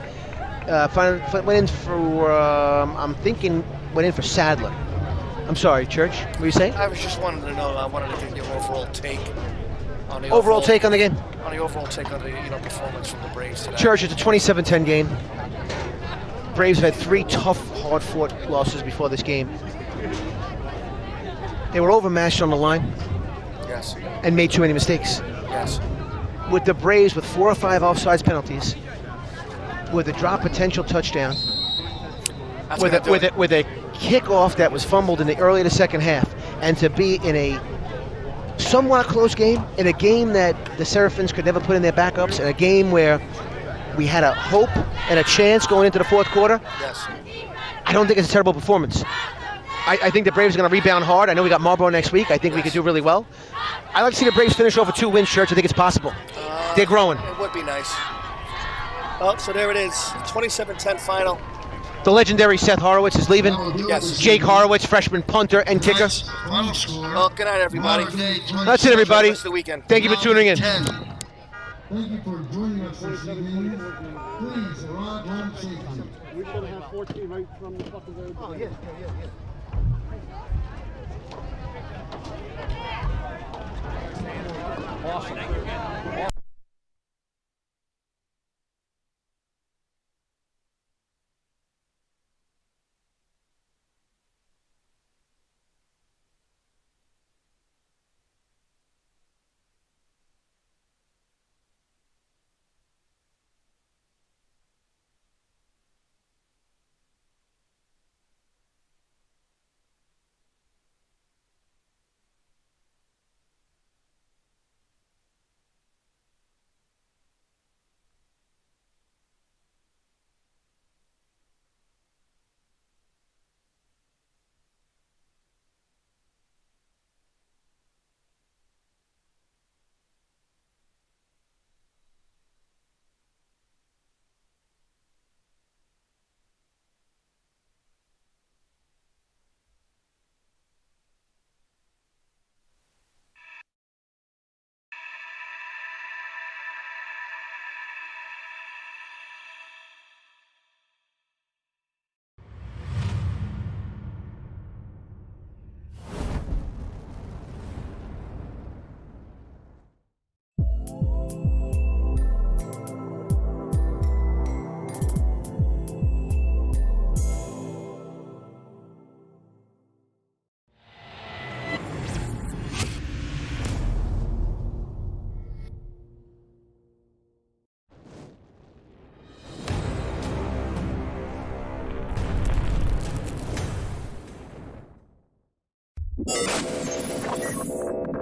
Went in for, I'm thinking, went in for Sadler. I'm sorry, Church, what were you saying? I was just wanting to know, I wanted to get your overall take on the Overall take on the game? On the overall take on the performance from the Braves today. Church, it's a 27-10 game. Braves have had 3 tough, hard-fought losses before this game. They were overmatched on the line. Yes. And made too many mistakes. Yes. With the Braves with 4 or 5 offsides penalties, with a drop potential touchdown, with a kickoff that was fumbled in the early of the second half, and to be in a somewhat close game, in a game that the Seraphims could never put in their backups, in a game where we had a hope and a chance going into the 4th quarter. Yes. I don't think it's a terrible performance. I think the Braves are going to rebound hard. I know we got Marlboro next week. I think we could do really well. I like to see the Braves finish off with 2 wins, Church. I think it's possible. They're growing. It would be nice. Oh, so there it is. 27-10 final. The legendary Seth Horowitz is leaving. Yes. Jake Horowitz, freshman punter and kicker. Well, good night, everybody. That's it, everybody. Enjoy the weekend. Thank you for tuning in. Thank you for joining us this evening. Please arrive home safely. We should have 14 right from the fucking very beginning. Awesome. pole.